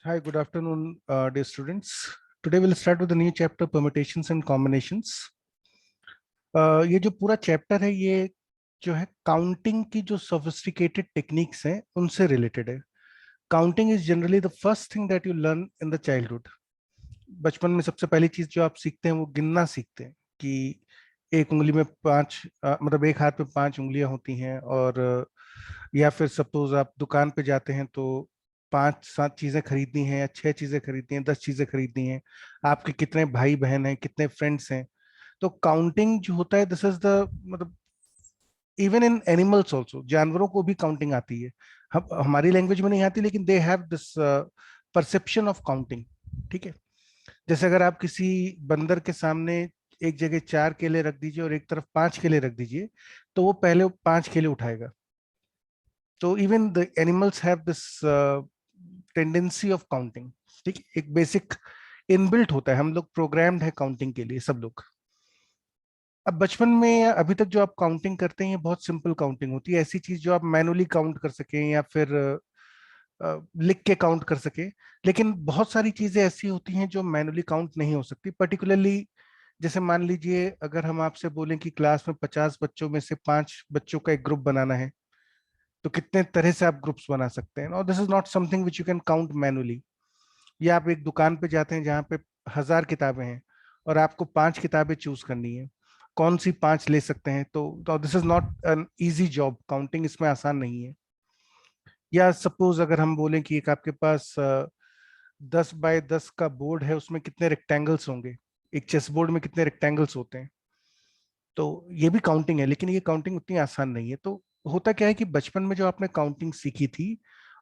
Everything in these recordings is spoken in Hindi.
Hi, good afternoon, dear students. Today we'll start with the new chapter, permutations and combinations. ये जो पूरा चैप्टर है ये जो है काउंटिंग की जो सोफिस्टिकेटेड टेक्निक्स हैं उनसे रिलेटेड है. Counting is generally the first thing that you learn in the childhood. बचपन में सबसे पहली चीज जो आप सीखते हैं वो गिनना सीखते हैं कि एक उंगली में पांच मतलब एक हाथ में पांच उंगलियां होती हैं. और या फिर सपोज आप दुकान पे जाते हैं तो पांच सात चीजें खरीदनी हैं या छह चीजें खरीदनी हैं, 10 चीजें खरीदनी हैं. आपके कितने भाई बहन हैं, कितने फ्रेंड्स हैं. तो काउंटिंग जो होता है दिस इज द मतलब इवन इन एनिमल्स ऑल्सो, जानवरों को भी काउंटिंग आती है. हम हमारी लैंग्वेज में नहीं आती लेकिन they have this perception of counting. ठीक है. जैसे अगर आप किसी बंदर के सामने एक जगह चार केले रख दीजिए और एक तरफ पांच केले रख दीजिए तो वो पहले पांच केले उठाएगा. तो even the animals have this tendency of counting. ठीक, एक बेसिक इनबिल्ट होता है. हम लोग प्रोग्राम्ड है काउंटिंग के लिए सब लोग. अब बचपन में या अभी तक जो आप काउंटिंग करते हैं ये बहुत सिंपल काउंटिंग होती है, ऐसी चीज जो आप मैनुअली काउंट कर सकें या फिर लिख के काउंट कर सके. लेकिन बहुत सारी चीजें ऐसी होती हैं जो मैनुअली काउंट नहीं हो सकती. पर्टिकुलरली जैसे मान लीजिए अगर हम आपसे बोलें कि क्लास में 50 बच्चों में से पांच बच्चों का एक ग्रुप बनाना है तो कितने तरह से आप ग्रुप्स बना सकते हैं. और this is not something which you can count manually. या आप एक दुकान पे जाते हैं जहाँ पे 1000 किताबें हैं और आपको पांच किताबें चूज करनी है, कौन सी पांच ले सकते हैं. तो this is not an easy job. Counting इसमें आसान नहीं है. या सपोज अगर हम बोलें कि एक आपके पास 10 बाय 10 का बोर्ड है, उसमें कितने रेक्टेंगल्स होंगे. एक चेस बोर्ड में कितने रेक्टेंगल्स होते हैं. तो ये भी काउंटिंग है लेकिन ये काउंटिंग उतनी आसान नहीं है. तो होता क्या है कि बचपन में जो आपने काउंटिंग सीखी थी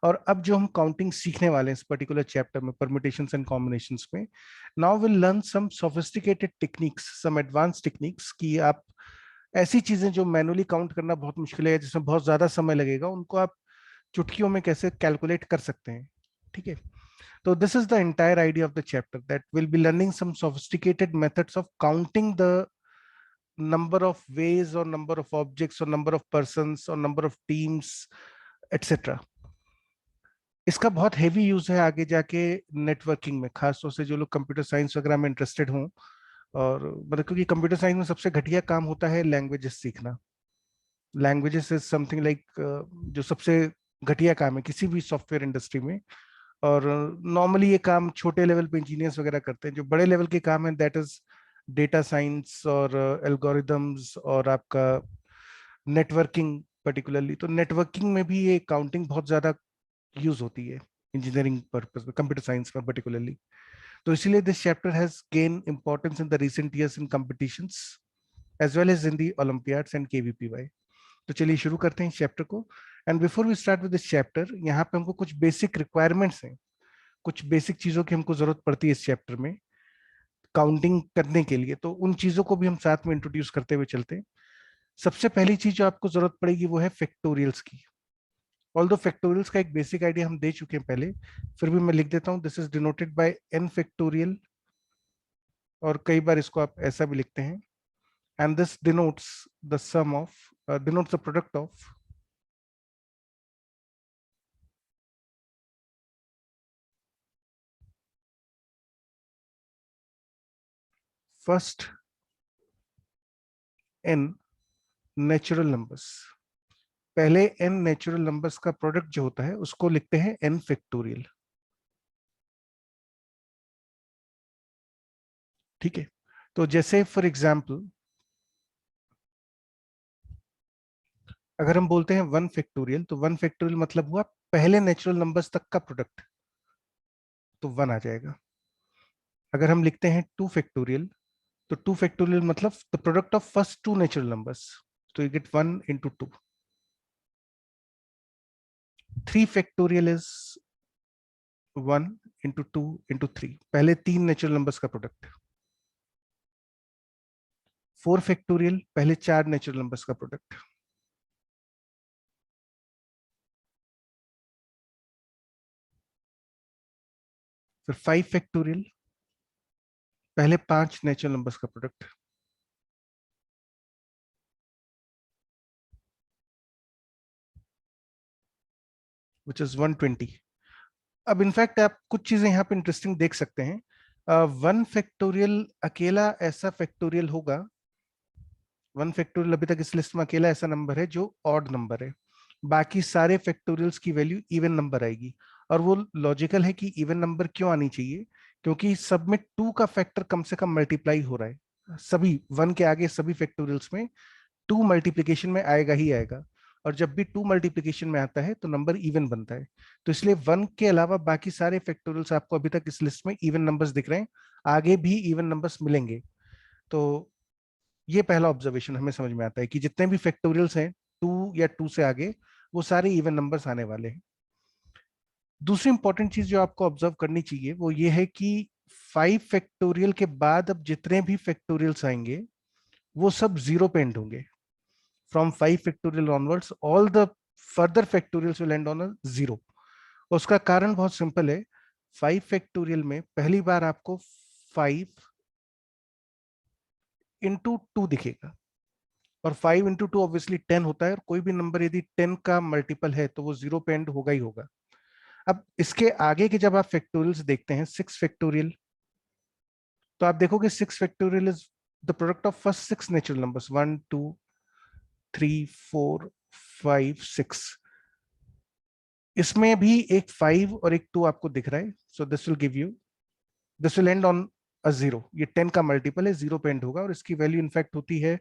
और अब जो हम काउंटिंग सीखने वाले हैं इस पर्टिकुलर चैप्टर में परम्यूटेशंस एंड कॉम्बिनेशंस में, now will learn some sophisticated techniques, some advance techniques कि आप ऐसी चीजें जो मैनुअली काउंट करना बहुत मुश्किल है, जिसमें बहुत ज्यादा समय लगेगा, उनको आप चुटकियों में कैसे कैलकुलेट कर सकते हैं. ठीक है. So this is the entire idea of the chapter, that we'll be learning some sophisticated methods of counting the number of ways or number of objects or number of persons or number of teams, etc. इसका बहुत हेवी यूज है आगे जाके नेटवर्किंग में, खासतौर से जो लोग कंप्यूटर साइंस वगैरह में इंटरेस्टेड हों. और मतलब क्योंकि कंप्यूटर साइंस में सबसे घटिया काम होता है लैंग्वेजेस सीखना. लैंग्वेजेस इज समथिंग लाइक जो सबसे घटिया काम है किसी भी सॉफ्टवेयर इंडस्ट्री में. और नॉर्मली ये काम छोटे लेवल पे इंजीनियर्स वगैरह करते हैं. जो बड़े लेवल के काम है दैट इज डेटा साइंस और एल्गोरिदम्स और आपका नेटवर्किंग. पर्टिकुलरली तो नेटवर्किंग में भी ये काउंटिंग बहुत ज्यादा यूज होती है इंजीनियरिंग पर्पस में, कंप्यूटर साइंस में पर्टिकुलरली. तो इसीलिए this chapter has gain importance in the recent years in competitions as well as in the olympiads and KVPY. तो चलिए शुरू करते हैं इस चैप्टर को. And before we start with this chapter, यहाँ पे हमको कुछ बेसिक रिक्वायरमेंट्स हैं, कुछ बेसिक चीजों की हमको जरूरत पड़ती है इस चैप्टर में काउंटिंग करने के लिए. तो उन चीजों को भी हम साथ में इंट्रोड्यूस करते हुए चलते हैं. सबसे पहली चीज जो आपको जरूरत पड़ेगी वो है फैक्टोरियल्स की. ऑल्दो फैक्टोरियल्स का एक बेसिक आइडिया हम दे चुके हैं पहले, फिर भी मैं लिख देता हूँ. This is denoted by n factorial, और कई बार इसको आप ऐसा भी लिखते हैं. And this denotes the sum of, denotes the product of first n natural numbers. पहले एन नेचुरल नंबर्स का प्रोडक्ट जो होता है उसको लिखते हैं एन फैक्टोरियल. ठीक है. तो जैसे फॉर एग्जाम्पल अगर हम बोलते हैं वन फैक्टोरियल, तो वन फैक्टोरियल मतलब हुआ पहले नेचुरल नंबर्स तक का प्रोडक्ट, तो वन आ जाएगा. अगर हम लिखते हैं टू फैक्टोरियल, तो टू फैक्टोरियल मतलब the product of first two natural numbers, तो you get one into two. Three factorial is one into two into three, पहले तीन नेचुरल नंबर्स का प्रोडक्ट. फोर फैक्टोरियल पहले चार नेचुरल नंबर्स का प्रोडक्ट. फिर फाइव फैक्टोरियल पहले पांच नेचुरल नंबर्स का प्रोडक्ट. Which is 120. अब इनफैक्ट आप कुछ चीजें यहाँ पे इंटरेस्टिंग देख सकते हैं। 1 फैक्टोरियल अकेला ऐसा फैक्टोरियल होगा, 1 फैक्टोरियल अभी तक इस लिस्ट में अकेला ऐसा नंबर है जो ऑड नंबर है। बाकी सारे फैक्टोरियल्स की वैल्यू इवन नंबर आएगी। और वो लॉजिकल है कि इवन नंबर क्यों आनी चाहिए, क्योंकि सब में 2 का फैक्टर कम से कम मल्टीप्लाई हो रहा है। सभी 1 के आगे सभी फैक्टोरियल्स में 2 मल्टीप्लीकेशन में आएगा ही आएगा। और जब भी 2 मल्टीप्लीकेशन में आता है तो नंबर इवन बनता है। तो इसलिए 1 के अलावा बाकी सारे फैक्टोरियल्स आपको अभी तक इस लिस्ट में इवन नंबर्स दिख रहे हैं, आगे भी इवन नंबर्स मिलेंगे। तो ये पहला ऑब्जर्वेशन हमें समझ में आता है कि जितने भी फैक्टोरियल्स हैं 2 या 2 से आगे, वो सारे इवन नंबर्स आने वाले हैं। दूसरी इंपॉर्टेंट चीज जो आपको ऑब्जर्व करनी चाहिए वो ये है कि 5 फैक्टोरियल के बाद अब जितने भी फैक्टोरियल्स आएंगे वो सब जीरो पे एंड होंगे। From 5 factorial onwards all the further factorials will and on a zero. उसका कारण बहुत सिंपल है। 5 फैक्टोरियल में पहली बार आपको 5 into 2 दिखेगा, और 5 into 2 ऑब्वियसली 10 होता है, और कोई भी नंबर यदि 10 का मल्टीपल है तो वो जीरो पे एंड होगा ही होगा। अब इसके आगे के जब आप फैक्टोरियल्स देखते हैं 6 फैक्टोरियल, तो आप देखोगे 6 factorial is the product of first 6 natural numbers, 1 2 3 4 5 6। इसमें भी एक 5 और एक 2 आपको दिख रहा है। So this will give you, this will and on a zero. ये 10 का मल्टीपल है, जीरो पे एंड होगा, और इसकी वैल्यू इनफैक्ट होती है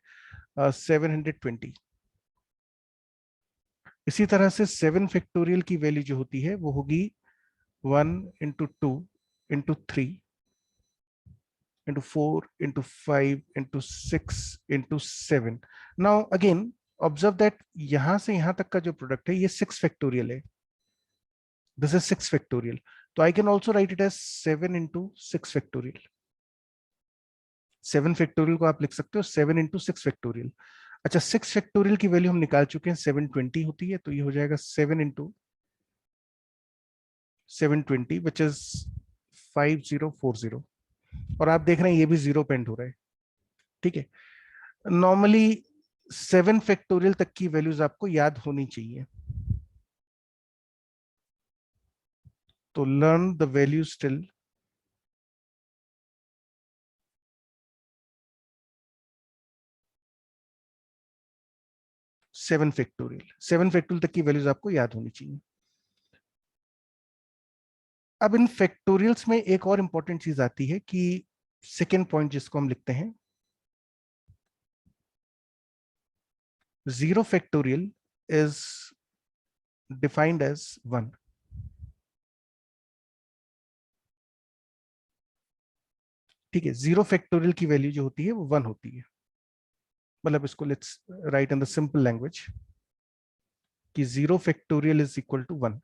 720। इसी तरह से 7 फैक्टोरियल की वैल्यू जो होती है वो होगी 1 into 2 into 3 into 4 into 5 into 7। Now again observe that यहां से यहां तक का जो प्रोडक्ट है ये 6 फैक्टोरियल है, दिस इज 6 फैक्टोरियल। तो I can also write it as 7 into 6 factorial. 7 factorial को आप लिख सकते हो 7 into 6 फैक्टोरियल। अच्छा, 6 फैक्टोरियल की वैल्यू हम निकाल चुके हैं, 720 होती है, तो ये हो जाएगा 7 into 720 विच इज 5040। और आप देख रहे हैं ये भी जीरो पेंड हो रहा है। ठीक है, नॉर्मली 7 फैक्टोरियल तक की वैल्यूज आपको याद होनी चाहिए। तो learn the values till 7 factorial. 7 factorial तक की वैल्यूज आपको याद होनी चाहिए। अब इन फैक्टोरियल्स में एक और इंपॉर्टेंट चीज आती है कि सेकेंड पॉइंट जिसको हम लिखते हैं, 0 फैक्टोरियल इज डिफाइंड एज 1। ठीक है, 0 फैक्टोरियल की वैल्यू जो होती है वो 1 होती है। मतलब इसको let's write in the simple language कि 0 factorial is equal to 1।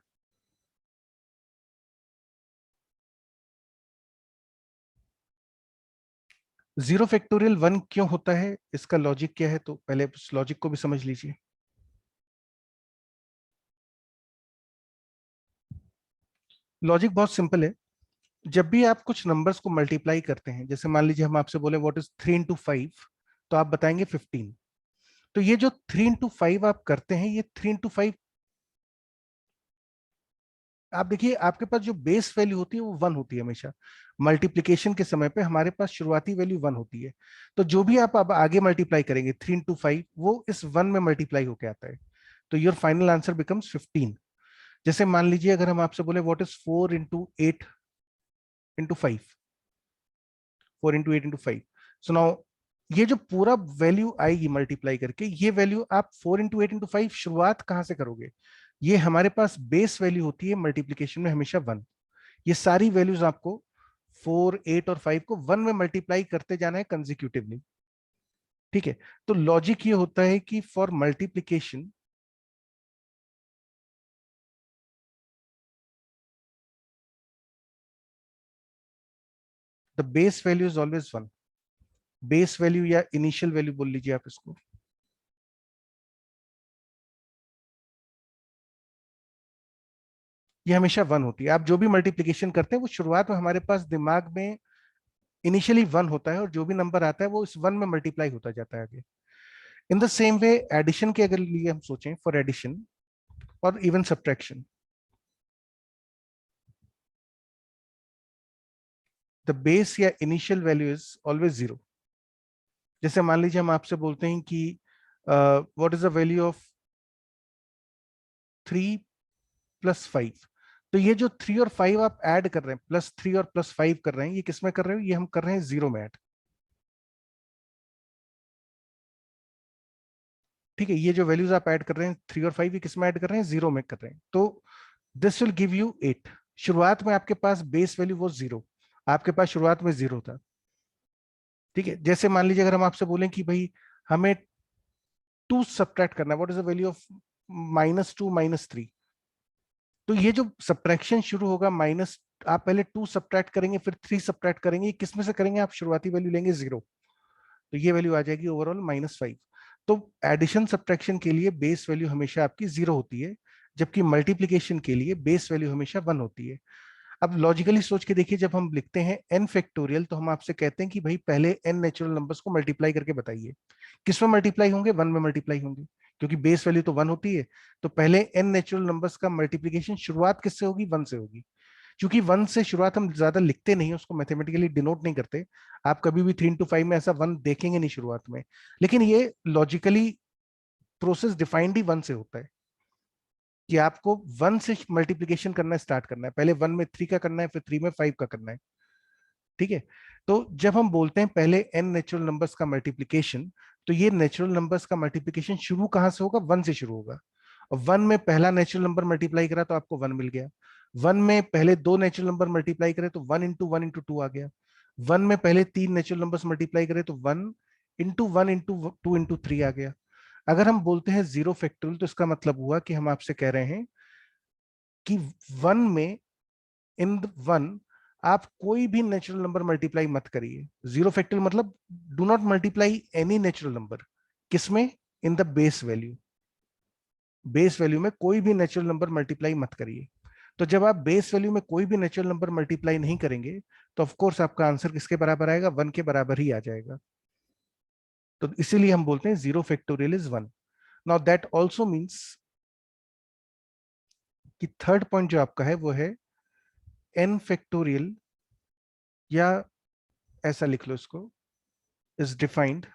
0 factorial 1 क्यों होता है, इसका लॉजिक क्या है, तो पहले उस लॉजिक को भी समझ लीजिए। लॉजिक बहुत सिंपल है। जब भी आप कुछ नंबर्स को मल्टीप्लाई करते हैं, जैसे मान लीजिए हम आपसे बोले व्हाट इज 3 into 5, तो आप बताएंगे 15। तो ये जो 3 into 5 आप करते हैं, ये 3 into 5, आप देखिए आपके पास जो बेस वैल्यू होती है वो 1 होती है हमेशा। मल्टीप्लीकेशन के समय पे हमारे पास शुरुआती वैल्यू 1 होती है। तो जो भी आप अब आगे मल्टीप्लाई करेंगे 3 into 5, वो इस 1 में मल्टीप्लाई होके आता है। तो योर फाइनल आंसर बिकम्स 15। जैसे मान लीजिए अगर हम आपसे बोले what is 4 into 8 into 5, 4 into 8 into 5। So now ये जो पूरा वैल्यू आएगी मल्टीप्लाई करके, ये वैल्यू आप 4 into 8 into 5 शुरुआत कहां से करोगे, ये हमारे पास बेस वैल्यू होती है मल्टीप्लीकेशन में हमेशा 1। ये सारी वैल्यूज आपको 4 8 और 5 को 1 में मल्टीप्लाई करते जाना है कंजिक्यूटिवली। ठीक है, तो लॉजिक ये होता है कि for multiplication the base value is always 1। Base value या इनिशियल वैल्यू बोल लीजिए आप इसको, ये हमेशा 1 होती है। आप जो भी मल्टीप्लीकेशन करते हैं वो शुरुआत में हमारे पास दिमाग में इनिशियली 1 होता है, और जो भी नंबर आता है वो इस 1 में मल्टीप्लाई होता जाता है आगे। In the same way addition के अगर लिए हम सोचें, फॉर एडिशन और इवन सब्ट्रैक्शन, द बेस या initial value is always zero. जैसे मान लीजिए हम आपसे बोलते हैं कि what is the value of 3 + 5, तो ये जो 3 और 5 आप ऐड कर रहे हैं, +3 और +5 कर रहे हैं, ये किस में कर रहे हो? ये हम कर रहे हैं जीरो में ऐड। ठीक है, ये जो वैल्यूज आप ऐड कर रहे हैं 3 और 5, ये किस में ऐड कर रहे हैं? जीरो में कर रहे हैं। तो दिस विल गिव यू 8। शुरुआत में आपके पास बेस वैल्यू वो जीरो, आपके पास शुरुआत में जीरो था। ठीक है, जैसे मान लीजिए अगर हम आपसे बोलें कि भाई हमें 2 सब्ट्रैक्ट करना है, what is the value of -2 -3, तो ये जो सब्ट्रैक्शन शुरू होगा माइनस, आप पहले 2 सब्ट्रैक्ट करेंगे फिर 3 सब्ट्रैक्ट करेंगे, किस में से करेंगे? आप शुरुआती वैल्यू लेंगे जीरो, तो ये वैल्यू आ जाएगी ओवरऑल -5। तो एडिशन सब्ट्रैक्शन के लिए बेस वैल्यू हमेशा आपकी जीरो होती है, जबकि मल्टीप्लीकेशन के लिए बेस वैल्यू हमेशा 1 होती है। अब लॉजिकली सोच के देखिए, जब हम लिखते हैं n फैक्टोरियल तो हम आपसे कहते हैं कि भाई पहले n नेचुरल नंबर्स को मल्टीप्लाई करके बताइए। किस में मल्टीप्लाई होंगे? 1 में मल्टीप्लाई होंगे, क्योंकि बेस वैल्यू तो 1 होती है। तो पहले n नेचुरल नंबर्स का मल्टीप्लीकेशन शुरुआत किससे होगी? 1 से होगी। क्योंकि 1 से शुरुआत हम ज्यादा लिखते नहीं, उसको मैथमेटिकली डिनोट नहीं करते। आप कभी भी 3 to 5 में ऐसा 1 देखेंगे नहीं शुरुआत में, लेकिन ये लॉजिकली प्रोसेस डिफाइंड ही 1 से होता है कि आपको 1 से मल्टीप्लीकेशन करना स्टार्ट करना है। पहले 1 में 3 का करना है, फिर 3 में 5 का करना है। ठीक है, तो जब हम बोलते हैं पहले n नेचुरल नंबर्स का मल्टीप्लीकेशन, तो ये नेचुरल नंबर्स का मल्टीप्लीकेशन शुरू कहां से होगा? 1 से शुरू होगा। और 1 में पहला नेचुरल नंबर मल्टीप्लाई करा तो आपको 1 मिल गया। 1 में पहले 2 नेचुरल नंबर मल्टीप्लाई करे तो 1 × 1 × 2 आ गया। 1 में पहले 3 नेचुरल नंबर्स मल्टीप्लाई करे तो 1 × 1 × 2 × 3 आ गया। अगर हम बोलते हैं जीरो फैक्टोरियल, तो इसका मतलब हुआ कि हम आपसे कह रहे हैं कि 1 में, इन 1 आप कोई भी नेचुरल नंबर मल्टीप्लाई मत करिए। जीरो फैक्टोरियल मतलब do not multiply any natural number. किसमें? In the base value. Base value में कोई भी नेचुरल नंबर मल्टीप्लाई मत करिए। तो जब आप बेस वैल्यू में कोई भी नेचुरल नंबर मल्टीप्लाई नहीं करेंगे, तो ऑफ कोर्स आपका आंसर किसके बराबर आएगा? 1 के बराबर ही आ जाएगा। तो इसीलिए हम बोलते हैं zero factorial is 1। Now that also means कि थर्ड पॉइंट जो आपका है वो है n फैक्टोरियल, या ऐसा लिख लो इसको, is defined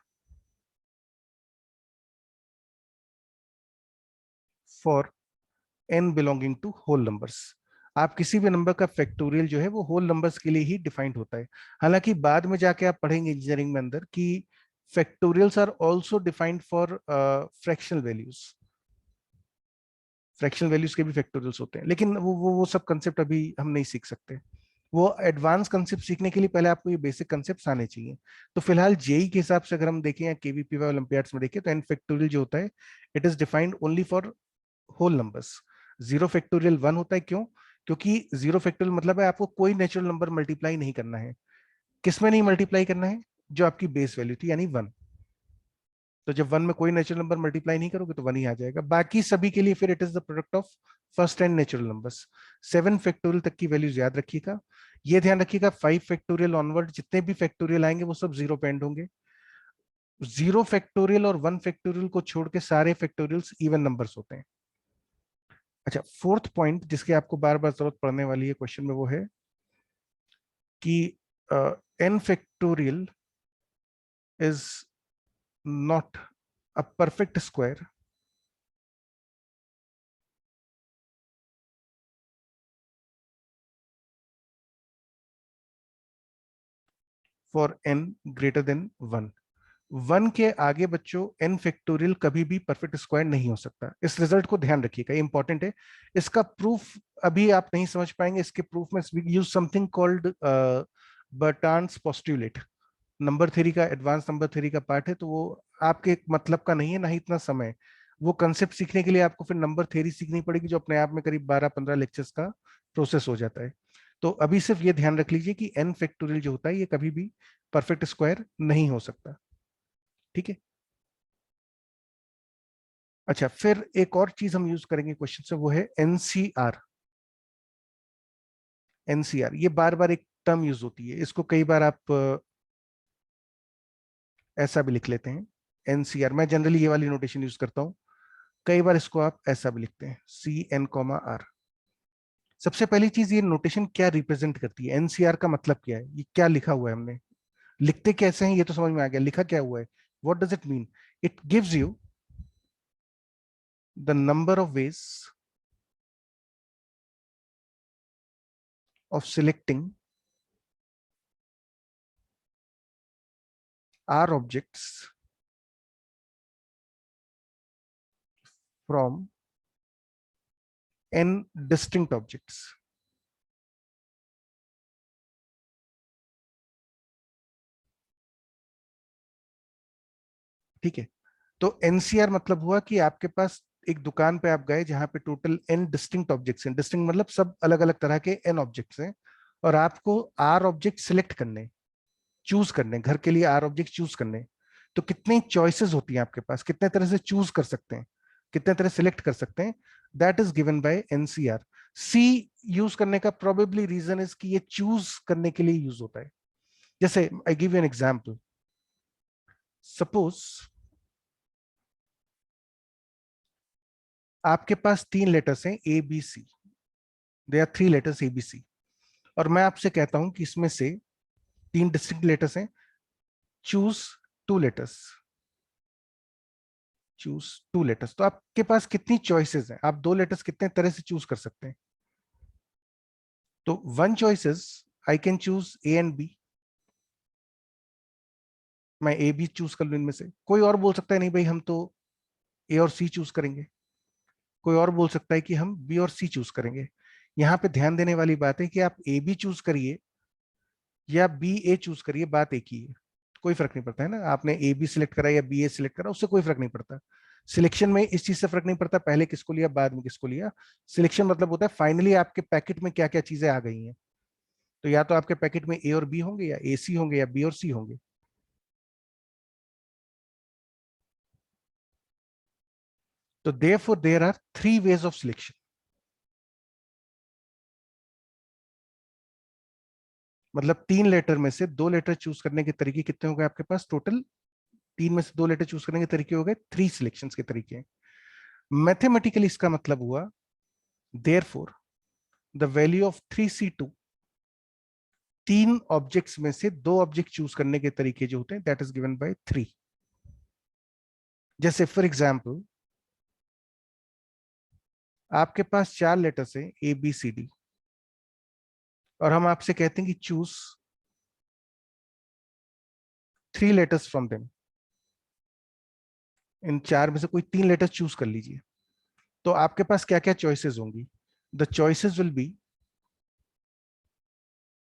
for n belonging to whole numbers. आप किसी भी नंबर का फैक्टोरियल जो है वो होल नंबर्स के लिए ही डिफाइंड होता है। हालांकि बाद में जाके आप पढ़ेंगे इंजीनियरिंग में अंदर कि factorials are also defined for fractional values. Fractional values के भी फैक्टोरियल्स होते हैं, लेकिन वो सब कंसेप्ट अभी हम नहीं सीख सकते। वो एडवांस कंसेप्ट सीखने के लिए पहले आपको ये बेसिक कंसेप्ट आने चाहिए। तो फिलहाल जेई के हिसाब से अगर हम देखें या केवीपी ओलंपियाड्स में देखें, तो एन फैक्टोरियल जो होता है it is defined only for whole numbers. Zero factorial 1 होता है। क्यों? क्योंकि जीरो फैक्टोरियल मतलब है आपको कोई नेचुरल नंबर मल्टीप्लाई नहीं करना है। किसमें नहीं मल्टीप्लाई करना है? जो आपकी बेस वैल्यू थी, यानी 1। तो जब 1 में कोई नेचुरल नंबर मल्टीप्लाई नहीं करोगे तो 1 ही आ जाएगा। बाकी सभी के लिए फिर it is the product of first and natural numbers. 7 factorial तक की वैल्यूज याद रखिएगा। ये ध्यान रखिएगा 5 फैक्टोरियल ऑनवर्ड जितने भी फैक्टोरियल आएंगे वो सब जीरो पे एंड होंगे। जीरो फैक्टोरियल और 1 फैक्टोरियल को छोड़ के सारे फैक्टोरियल्स इवन नंबर्स होते हैं। अच्छा, फोर्थ पॉइंट जिसकी आपको बार बार जरूरत पड़ने वाली है क्वेश्चन में, वो है कि n factorial is not a perfect square for n greater than 1। 1 के आगे बच्चों n फैक्टोरियल कभी भी परफेक्ट स्क्वायर नहीं हो सकता। इस रिजल्ट को ध्यान रखिएगा, इंपॉर्टेंट है। इसका प्रूफ अभी आप नहीं समझ पाएंगे। इसके प्रूफ में use something called Bertrand's postulate. Number theory का, एडवांस नंबर थ्योरी का पार्ट है, तो वो आपके मतलब का नहीं है, ना ही इतना समय। वो कंसेप्ट सीखने के लिए आपको फिर नंबर थ्योरी सीखनी पड़ेगी, जो अपने आप में करीब 12-15 लेक्चर्स का प्रोसेस हो जाता है। तो अभी सिर्फ ये ध्यान रख लीजिए कि n फैक्टोरियल जो होता है ये कभी भी परफेक्ट स्क्वायर नहीं हो सकता। ठीक है। अच्छा, फिर एक और चीज हम यूज करेंगे क्वेश्चन से, वो है एनसीआर। एनसीआर ये बार बार एक टर्म यूज होती है, इसको कई बार आप ऐसा भी लिख लेते हैं एनसीआर। मैं जनरली ये वाली नोटेशन यूज करता हूं। कई बार इसको आप ऐसा भी लिखते हैं CN, R। सबसे पहली चीज, ये नोटेशन क्या रिप्रेजेंट करती है, एनसीआर का मतलब क्या है, ये क्या लिखा हुआ है हमने, लिखते कैसे हैं ये तो समझ में आ गया, लिखा क्या हुआ है, what does it mean? It gives you the number of ways of selecting r objects from n distinct objects. ठीक है, तो एनसीआर मतलब हुआ कि आपके पास एक दुकान पे आप गए जहां पे टोटल एन डिस्टिंक्ट ऑब्जेक्ट्स हैं, डिस्टिंक्ट मतलब सब अलग अलग तरह के एन ऑब्जेक्ट्स हैं, और आपको आर ऑब्जेक्ट सिलेक्ट करने, चूज करने, घर के लिए आर ऑब्जेक्ट चूज करने। तो कितनी चॉइसेस होती हैं आपके पास, कितने तरह से चूज कर सकते हैं, कितने तरह सिलेक्ट कर सकते हैं, that is given by n C r. C use करने का प्रोबेबली रीजन इज कि ये चूज करने के लिए यूज होता है। जैसे I give you an example, suppose आपके पास तीन लेटर्स हैं A B C, they are three letters A B C, और मैं आपसे कहता हूं कि इसमें से तीन डिस्टिंक्ट लेटर्स हैं, choose two letters, choose two letters. तो आपके पास कितनी चॉइसेस हैं, आप दो लेटर्स कितने तरह से चूज कर सकते हैं? तो one choices, I can choose A and B, मैं ए बी चूज कर लूं इनमें से। कोई और बोल सकता है नहीं भाई हम तो ए और सी चूज करेंगे, कोई और बोल सकता है कि हम बी और सी चूज करेंगे। यहाँ पे ध्यान देने वाली बात है कि आप ए बी चूज करिए या बी ए चूज करिए, बात एक ही है, कोई फर्क नहीं पड़ता है ना, आपने ए बी सिलेक्ट करा या बी ए सिलेक्ट करा, उससे कोई फर्क नहीं पड़ता। सिलेक्शन में इस चीज से फर्क नहीं पड़ता पहले किसको लिया बाद में किसको लिया। सिलेक्शन मतलब होता है फाइनली आपके पैकेट में क्या क्या चीजें आ गई हैं। तो या तो आपके पैकेट में ए और बी होंगे, या ए सी होंगे, या बी और सी होंगे। तो therefore there are three ways of selection. मतलब तीन लेटर में से दो लेटर चूज करने के तरीके कितने हो गए आपके पास टोटल? तीन में से दो लेटर चूज करने के तरीके हो गए, थ्री सिलेक्शंस के तरीके। मैथमेटिकली इसका मतलब हुआ therefore the value of three C two, तीन ऑब्जेक्ट्स में से दो ऑब्जेक्ट चूज करने के तरीके जो होते हैं that is given by three. जैसे फॉर एग्जाम्पल आपके पास चार लेटर्स हैं ए बी सी डी, और हम आपसे कहते हैं कि choose three letters from them, इन चार में से कोई तीन लेटर्स चूज कर लीजिए। तो आपके पास क्या क्या चॉइसेस होंगी? The choices will be,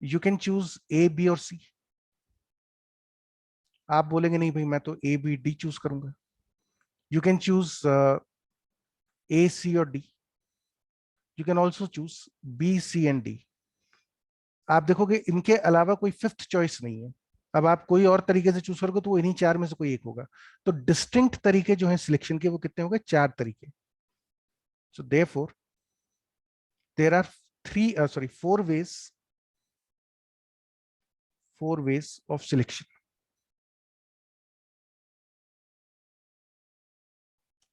you can choose A B और सी। आप बोलेंगे नहीं भाई मैं तो ए बी डी चूज करूंगा। You can choose A C और D, you can also choose B C and D. आप देखोगे इनके अलावा कोई फिफ्थ चॉइस नहीं है। अब आप कोई और तरीके से चूज करोगे तो वो इन्हीं चार में से कोई एक होगा। तो डिस्टिंक्ट तरीके जो हैं सिलेक्शन के वो कितने हो गए? चार तरीके। So therefore there are three sorry four ways of selection,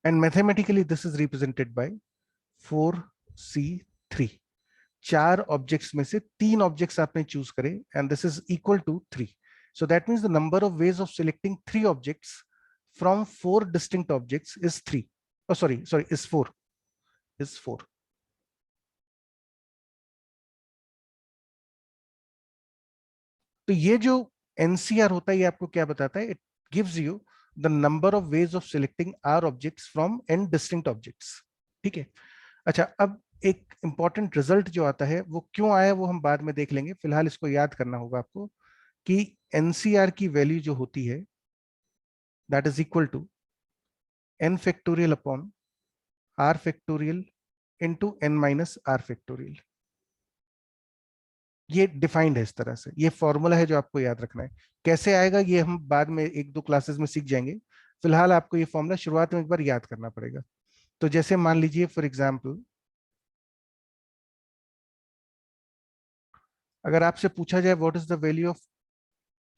and mathematically this is represented by four C three. चार ऑब्जेक्ट्स में से तीन ऑब्जेक्ट्स आपने चूज करे and this is equal to three. So that means the number of ways of selecting three objects from four distinct objects is three, sorry is four, is four. तो ये जो एनसीआर होता है ये आपको क्या बताता है? It gives you the number of ways of selecting r objects from n distinct objects. ठीक है, अच्छा अब एक इंपॉर्टेंट रिजल्ट जो आता है वो क्यों आया वो हम बाद में देख लेंगे, फिलहाल इसको याद करना होगा आपको कि एनसीआर की वैल्यू जो होती है that is equal to n factorial upon r factorial into n minus r factorial. ये डिफाइंड है इस तरह से, ये फॉर्मूला है जो आपको याद रखना है। कैसे आएगा ये हम बाद में एक दो क्लासेस में सीख जाएंगे, फिलहाल आपको ये फॉर्मूला शुरुआत में एक बार याद करना पड़ेगा। तो जैसे मान लीजिए फॉर एग्जाम्पल अगर आपसे पूछा जाए what is the value of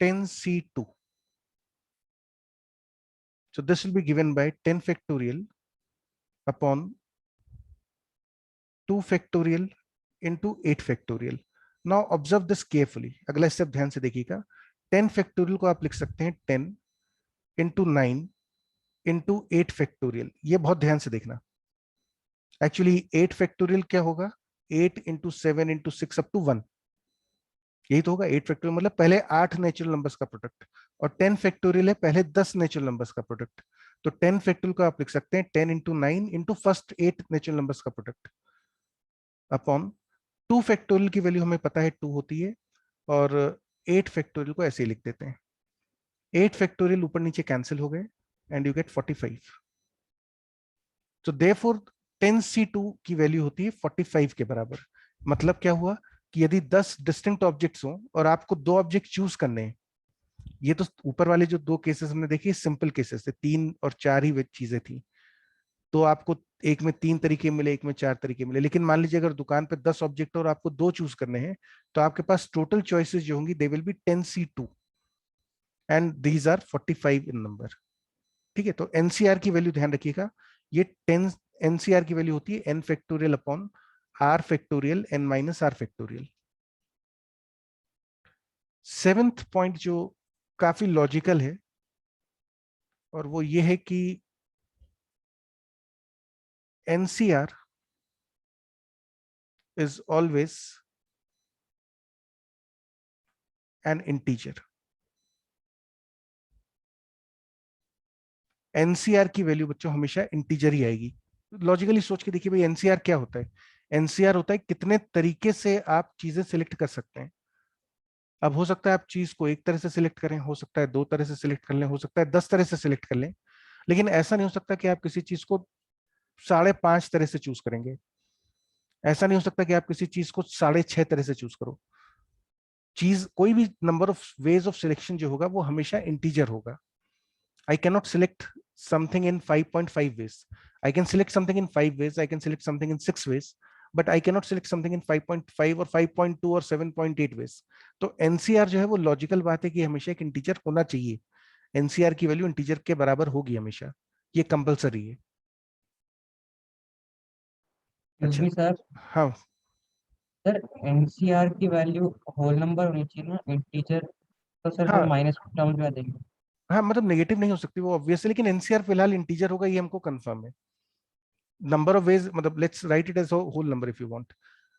ten C two, so this will be given by 10 factorial upon 2 factorial into 8 factorial. Now observe this carefully, अगला स्टेप ध्यान से देखिएगा। 10 फैक्टोरियल को आप लिख सकते हैं 10 इंटू 9 इंटू 8 फैक्टोरियल। ये बहुत ध्यान से देखना। एक्चुअली 8 फैक्टोरियल क्या होगा? 8 इंटू 7 इंटू 6 अप टू 1, यही तो होगा 8 फैक्टोरियल, मतलब पहले 8 नेचुरल नंबर्स का प्रोडक्ट। और 10 फैक्टोरियल है पहले 10 नेचुरल नंबर्स का प्रोडक्ट। तो 10 फैक्टोरियल को आप लिख सकते हैं 10 into 9 into first 8 natural numbers का प्रोडक्ट अपॉन 2 फैक्टोरियल की वैल्यू हमें पता है 2 होती है, और 8 फैक्टोरियल को ऐसे ही लिख देते हैं। 8 फैक्टोरियल ऊपर नीचे कैंसिल हो गए एंड यू गेट 45। तो देयरफॉर 10c2 की वैल्यू होती है 45 के बराबर। मतलब क्या हुआ कि यदि 10 डिस्टिंक्ट ऑब्जेक्ट्स हों और आपको दो ऑब्जेक्ट चूज करने हैं, ये तो ऊपर वाले जो दो केसेस हमने देखे सिंपल केसेस थे, 3 और 4 ही चीजें थी, तो आपको एक में 3 तरीके मिले, एक में 4 तरीके मिले। लेकिन मान लीजिए अगर दुकान पे 10 ऑब्जेक्ट और आपको दो चूज करने हैं, तो आपके पास टोटल चॉइसेस जो होंगी they will be 10c2 and these are 45 in number. ठीक है, तो एनसीआर की वैल्यू ध्यान रखिएगा, ये 10 एनसीआर की वैल्यू होती है n factorial upon r factorial n minus r factorial. Seventh point जो काफी लॉजिकल है, और वो ये है कि n C r is always an integer। N C r की वैल्यू बच्चों हमेशा इंटीजर ही आएगी। लॉजिकली सोच के देखिए भाई, एनसीआर क्या होता है? एनसीआर होता है कितने तरीके से आप चीजें सिलेक्ट कर सकते हैं। अब हो सकता है आप चीज को एक तरह से सिलेक्ट करें, हो सकता है दो तरह से सिलेक्ट कर लें, हो सकता है 10 तरह से सिलेक्ट कर लें, लेकिन ऐसा नहीं हो सकता कि आप किसी चीज को 5.5 तरह से चूज करेंगे। ऐसा नहीं हो सकता कि आप किसी चीज को 6.5 तरह से चूज करो। चीज कोई भी number of ways of selection जो होगा वो हमेशा इंटीजर होगा। I cannot select something in 5.5 ways. I can select something in 5 ways. I can select something in 6 ways, but I cannot select something in 5.5 or 5.2 और 7.8 ways. तो NCR जो है वो लॉजिकल बात है कि हमेशा एक इंटीजर होना चाहिए। NCR की वैल्यू इंटीजर के बराबर होगी हमेशा, ये कंपलसरी है। अच्छा, भी सर, हाँ सर एनसीआर की वैल्यू होल नंबर होनी चाहिए ना, इंटीजर तो सर वो हाँ माइनस टर्म में आ जाएगी। हाँ, मतलब नेगेटिव नहीं हो सकती वो ऑब्वियस है, लेकिन एनसीआर फिलहाल इंटीजर होगा, ये हमको कंफर्म है। नंबर ऑफ वेज मतलब let's write it as whole number if you want,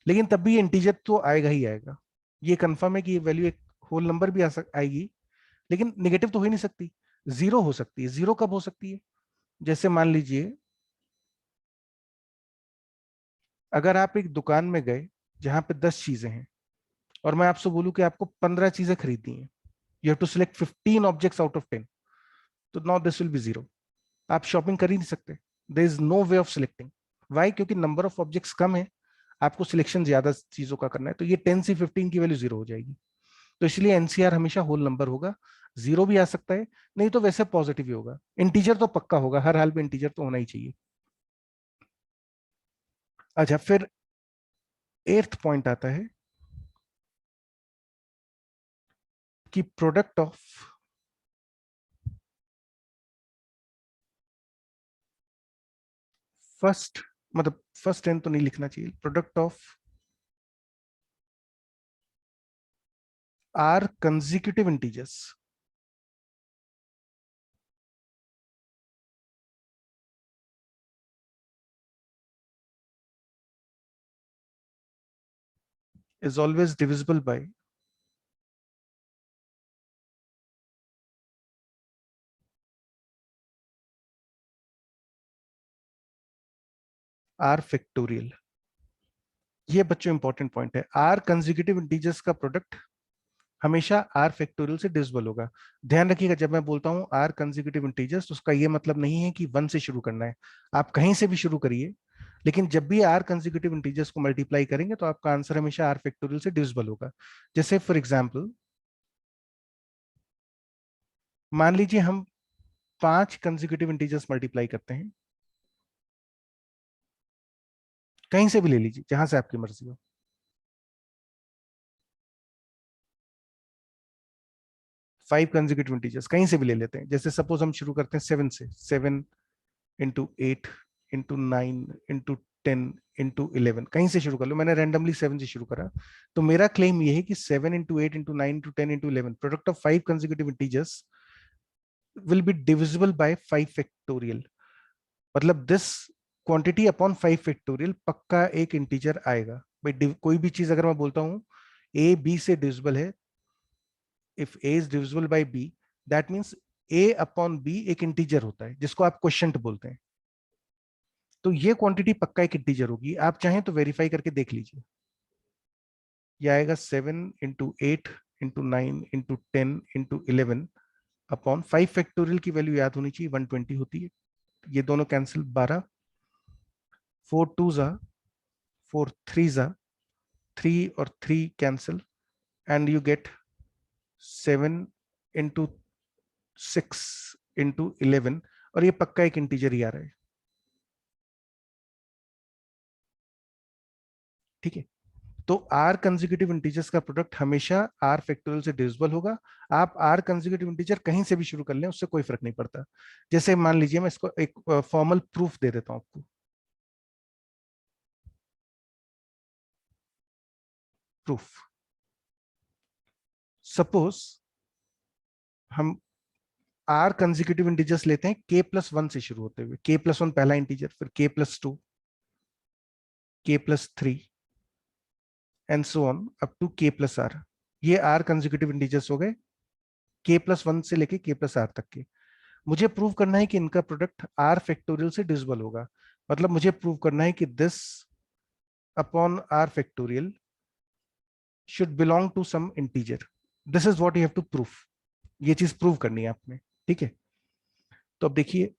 लेकिन तब भी इंटीजर तो आएगा ही आएगा। ये कंफर्म है कि ये वैल्यू एक होल नंबर भी आएगी, लेकिन नेगेटिव तो हो ही नहीं सकती। जीरो हो सकती है। जीरो कब हो सकती है? जैसे मान लीजिए अगर आप एक दुकान में गए जहां पे 10 चीजें हैं, और मैं आपसे बोलूं कि आपको 15 चीजें खरीदनी है, you have to select 15 objects out of 10, तो now this will be zero. आप शॉपिंग कर ही नहीं सकते। There is no way of selecting. Why? क्योंकि नंबर ऑफ ऑब्जेक्ट्स कम है, आपको सिलेक्शन ज्यादा चीजों का करना है, तो ये 10 से 15 की वैल्यू जीरो हो जाएगी। तो इसलिए एनसीआर हमेशा होल नंबर होगा। जीरो भी आ सकता है, नहीं तो वैसे पॉजिटिव ही होगा। इंटीजर तो पक्का होगा, हर हाल में इंटीजर तो होना ही चाहिए। अच्छा, फिर 8th पॉइंट आता है कि प्रोडक्ट ऑफ फर्स्ट, मतलब फर्स्ट 10 तो नहीं लिखना चाहिए, product of r consecutive integers is always divisible by r factorial. ये बच्चों इंपॉर्टेंट पॉइंट है, आर कंसेक्यूटिव इंटीजर्स का प्रोडक्ट हमेशा आर फैक्टोरियल से डिविजिबल होगा। ध्यान रखिएगा, जब मैं बोलता हूं आर कंसेक्यूटिव इंटीजर्स, तो उसका ये मतलब नहीं है कि 1 से शुरू करना है। आप कहीं से भी शुरू करिए, लेकिन जब भी आर कंसेक्यूटिव इंटीजर्स को मल्टीप्लाई करेंगे तो आपका आंसर हमेशा आर फैक्टोरियल से डिविजिबल होगा। जैसे फॉर एग्जाम्पल मान लीजिए हम 5 कंसेक्यूटिव इंटीजर्स मल्टीप्लाई करते हैं, कहीं से भी ले लीजिए जहां से आपकी मर्जी हो। 5 कंसेक्यूटिव इंटीजर्स कहीं से भी ले लेते हैं, जैसे सपोज हम शुरू करते हैं 7 से। 7 इंटू 8 इंटू 9 इंटू 10 इंटू 11, कहीं से शुरू कर लो, मैंने रैंडमली 7 से शुरू करा। तो मेरा क्लेम ये है कि 7 into 8 into 9 into 10 into 11, product of 5 consecutive integers will be divisible by 5 factorial. मतलब दिस क्वांटिटी अपॉन 5 फैक्टोरियल पक्का एक इंटीजर आएगा भाई। कोई भी चीज अगर मैं बोलता हूं ए बी से डिविजिबल है, if A is divisible by B, that means A upon B एक इंटीजर होता है जिसको आप क्वोशिएंट बोलते हैं। तो ये क्वांटिटी पक्का एक इंटीजर होगी, आप चाहें तो वेरीफाई करके देख लीजिए। ये आएगा 7 into 8 into 9 into 10 into 11 upon 5 factorial की वैल्यू याद होनी चाहिए 120 होती है। ये दोनों कैंसिल, 12, 4 2 जा, 4 3 जा, 3 और 3 cancel, and you gate 7 into 6 into 11, और ये पक्का एक इंटीजर ही आ रहा है। ठीक है, तो आर कंसेक्यूटिव इंटीजर्स का प्रोडक्ट हमेशा आर फैक्टोरियल से डिविजिबल होगा। आप आर कंसेक्यूटिव इंटीजर कहीं से भी शुरू कर लें, उससे कोई फर्क नहीं पड़ता। जैसे मान लीजिए मैं इसको एक फॉर्मल प्रूफ दे देता हूं आपको। प्रूफ, सपोज हम आर कंसेक्यूटिव इंटीजर्स लेते हैं के प्लस 1 से शुरू होते हुए, के प्लस 1 पहला इंटीजर, फिर के प्लस 2, के plus 3 and so on up to k plus r. ये आर कंसेक्यूटिव इंटीजर्स हो गए के प्लस 1 से लेके के प्लस आर तक के। मुझे प्रूव करना है कि इनका प्रोडक्ट आर फैक्टोरियल से डिविजिबल होगा। मतलब मुझे प्रूव करना है कि this upon r factorial should belong to some integer. This is what you have to proof. ये चीज प्रूव करनी है आपने। ठीक है, तो अब देखिए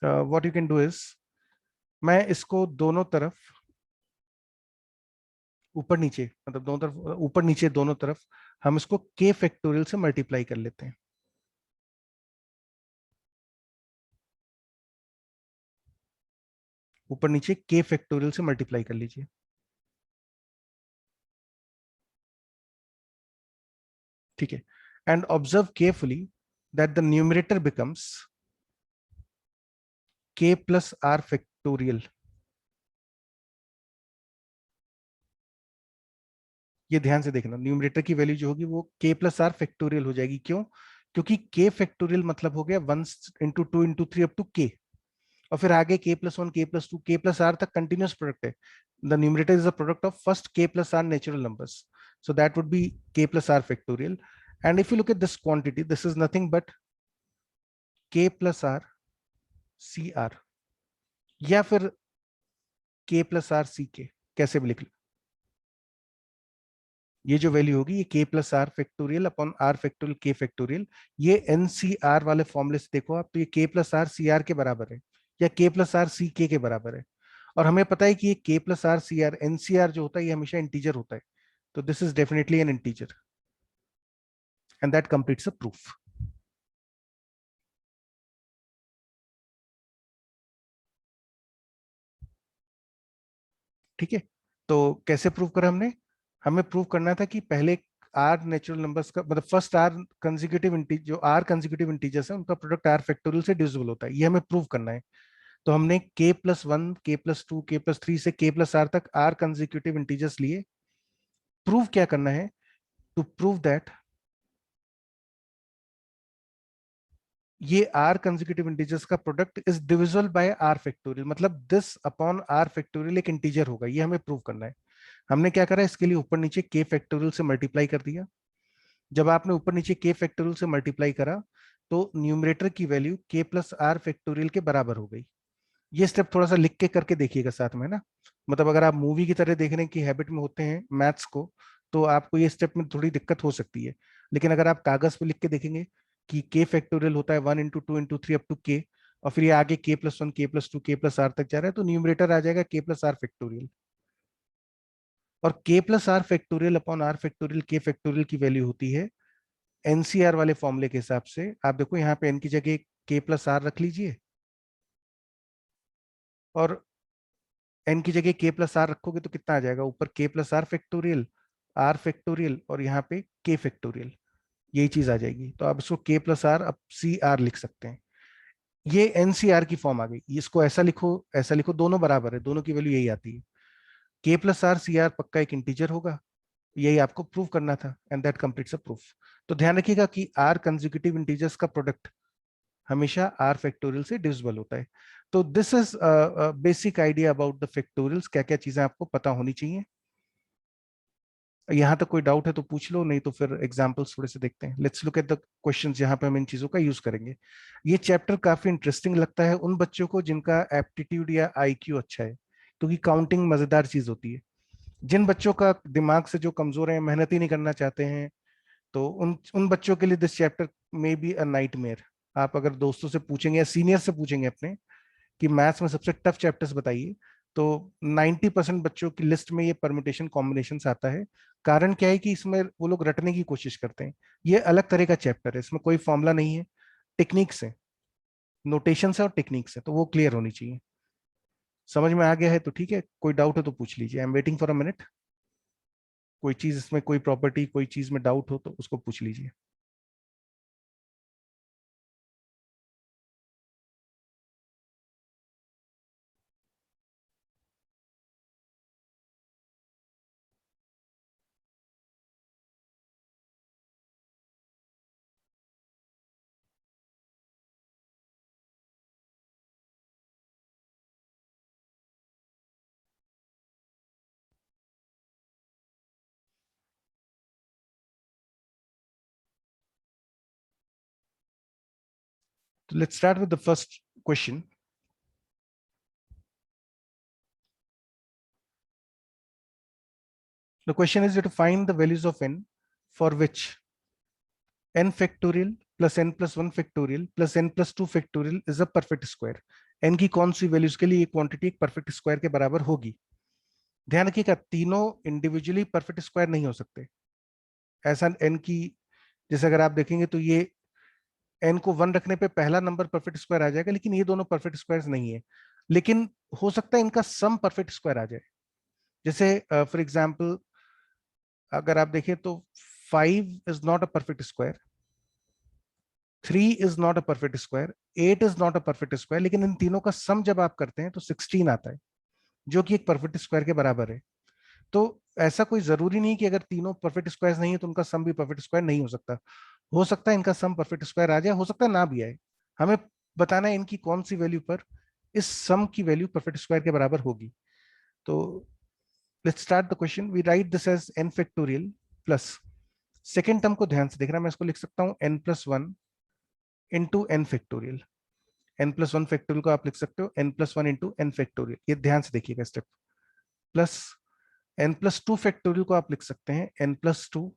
what you can do is, मैं इसको दोनों तरफ ऊपर नीचे, मतलब दोनों तरफ ऊपर नीचे दोनों तरफ हम इसको के फैक्टोरियल से मल्टीप्लाई कर लेते हैं। ऊपर नीचे के फैक्टोरियल से मल्टीप्लाई कर लीजिए। ठीक है, and observe carefully that the numerator becomes के प्लस आर फैक्टोरियल। ये ध्यान से देखना, न्यूमरेटर की वैल्यू जो होगी वो के प्लस आर फैक्टोरियल हो जाएगी। क्यों? क्योंकि के फैक्टोरियल मतलब हो गया 1 इंटू 2 इंटू 3 अप टू के, और फिर आगे के प्लस 1 के प्लस 2 के प्लस आर तक कंटिन्यूस प्रोडक्ट है। The numerator is a product of first K plus R natural numbers, so that would be k plus r factorial. And if you look at this quantity, this is nothing but k plus r c r, या फिर k plus r c k, कैसे भी लिख लो। ये जो वैल्यू होगी ये k plus r factorial upon r factorial k factorial. ये एनसीआर वाले फॉर्मूले से देखो आप, तो ये k plus r C r के बराबर है या k प्लस आर सी के बराबर है। और हमें पता है कि ये k plus r C r, n C r जो होता है ये हमेशा इंटीजर होता है। तो this is definitely an integer and that completes a proof. ठीक है, तो कैसे प्रूव करा हमने? हमें प्रूव करना था कि पहले आर नेचुरल नंबर्स का, मतलब फर्स्ट आर कंसेक्यूटिव इंटीजर, जो आर कंसेक्यूटिव इंटीजर्स है उनका प्रोडक्ट आर फैक्टोरियल से डिविजिबल होता है, ये हमें प्रूव करना है। तो हमने के प्लस 1 के प्लस 2 के प्लस 3 से के प्लस आर तक आर कंसेक्यूटिव इंटीजर्स लिए। प्रूव क्या करना है? टू प्रूव दैट ये आर कंसेक्यूटिव इंटीजर्स का product is divisible by r factorial, मतलब दिस अपॉन आर फैक्टोरियल एक इंटीजर होगा, ये हमें प्रूव करना है। हमने क्या करा, इसके लिए ऊपर नीचे के फैक्टोरियल से मल्टीप्लाई कर दिया। जब आपने ऊपर नीचे के फैक्टोरियल से मल्टीप्लाई करा तो न्यूमरेटर की वैल्यू के प्लस आर फैक्टोरियल के बराबर हो गई। ये स्टेप थोड़ा सा लिख के करके देखिएगा साथ में ना, मतलब अगर आप मूवी की तरह देखने की हैबिट में होते हैं मैथ्स को, तो आपको ये स्टेप में थोड़ी दिक्कत हो सकती है। लेकिन अगर आप कागज पे लिख के देखेंगे कि के फैक्टोरियल होता है 1 इंटू 2 इंटू 3 अप टू के, और फिर ये आगे के प्लस 1 के प्लस 2 के प्लस आर तक जा रहा है, तो न्यूमरेटर आ जाएगा के प्लस आर फैक्टोरियल। और k plus r factorial upon r factorial k factorial की वैल्यू होती है एनसीआर वाले फॉर्मूले के हिसाब से। आप देखो यहाँ पे एन की जगह के प्लस आर रख लीजिए, और एन की जगह के प्लस आर रखोगे तो कितना आ जाएगा, ऊपर के प्लस आर फैक्टोरियल और यहाँ पे के फैक्टोरियल, यही चीज आ जाएगी। तो आप इसको के प्लस आर अब सी आर लिख सकते हैं। ये एनसीआर की फॉर्म आ गई, इसको ऐसा लिखो, दोनों बराबर है, दोनों की वैल्यू यही आती है। के प्लस आर सी आर पक्का एक इंटीजर होगा, यही आपको प्रूव करना था, and that completes a proof. तो ध्यान रखिएगा कि आर कंसेक्यूटिव इंटीजर्स का प्रोडक्ट हमेशा आर फैक्टोरियल से डिविजिबल होता है। तो this is basic idea about the factorials, क्या क्या चीजें आपको पता होनी चाहिए। यहाँ तक कोई डाउट है तो पूछ लो, नहीं तो फिर एग्जांपल्स थोड़े से देखते हैं। Let's look at the questions जहाँ पे हम इन चीजों का यूज करेंगे। ये चैप्टर काफी इंटरेस्टिंग लगता है उन बच्चों को जिनका एप्टीट्यूड या आईक्यू अच्छा है, क्योंकि काउंटिंग मजेदार चीज होती है। जिन बच्चों का दिमाग से जो कमजोर है, मेहनत ही नहीं करना चाहते हैं, तो उन उन बच्चों के लिए this chapter may be a nightmare. आप अगर दोस्तों से पूछेंगे या सीनियर से पूछेंगे अपने कि मैथ्स में सबसे टफ चैप्टर्स बताइए, तो 90% बच्चों की लिस्ट में ये परम्यूटेशन कॉम्बिनेशन आता है। कारण क्या है कि इसमें वो लोग रटने की कोशिश करते हैं। ये अलग तरह का चैप्टर है, इसमें कोई फॉर्मूला नहीं है, टेक्निक्स है, नोटेशन है और टेक्निक्स है, तो वो क्लियर होनी चाहिए। समझ में आ गया है तो ठीक है, कोई डाउट है तो पूछ लीजिए। I am waiting for a minute. कोई चीज इसमें, कोई प्रॉपर्टी, कोई चीज में डाउट हो तो उसको पूछ लीजिए। So let's start with the first question. The question is to find the values of n for which n factorial plus n plus 1 factorial plus n plus 2 factorial is a perfect square. n की कौन सी वैल्यूज के लिए ये क्वांटिटी एक परफेक्ट स्क्वायर के बराबर होगी। ध्यान रखिएगा, तीनों इंडिविजुअली परफेक्ट स्क्वायर नहीं हो सकते। ऐसा n की, जैसे अगर आप देखेंगे तो ये n को 1 रखने पे पहला नंबर परफेक्ट स्क्वायर आ जाएगा, लेकिन ये दोनों परफेक्ट स्क्वायर्स नहीं है। लेकिन हो सकता है इनका सम परफेक्ट स्क्वायर आ जाए। जैसे फॉर एग्जाम्पल अगर आप देखें तो 5 is not a perfect square, 3 is not a perfect square, 8 is not a perfect square, लेकिन इन तीनों का सम जब आप करते हैं तो 16 आता है, जो कि एक परफेक्ट स्क्वायर के बराबर है। तो ऐसा कोई जरूरी नहीं कि अगर तीनों परफेक्ट स्क्वायर नहीं है तो उनका सम भी परफेक्ट स्क्वायर नहीं हो सकता। हो सकता है इनका सम परफेक्ट स्क्वायर आ जाए, हो सकता है ना भी आए। हमें बताना है इनकी कौन सी वैल्यू पर इस सम की वैल्यू परफेक्ट स्क्वायर के बराबर होगी। तो let's start the question. We write this as n factorial plus, second term को ध्यान से देखना, मैं इसको लिख सकता हूं n plus 1 into n factorial. n plus 1 factorial को आप लिख सकते हो n plus 1 into n factorial, ये ध्यान से देखिएगा step. Plus n plus 2 factorial को आप लिख सकते हैं n plus 2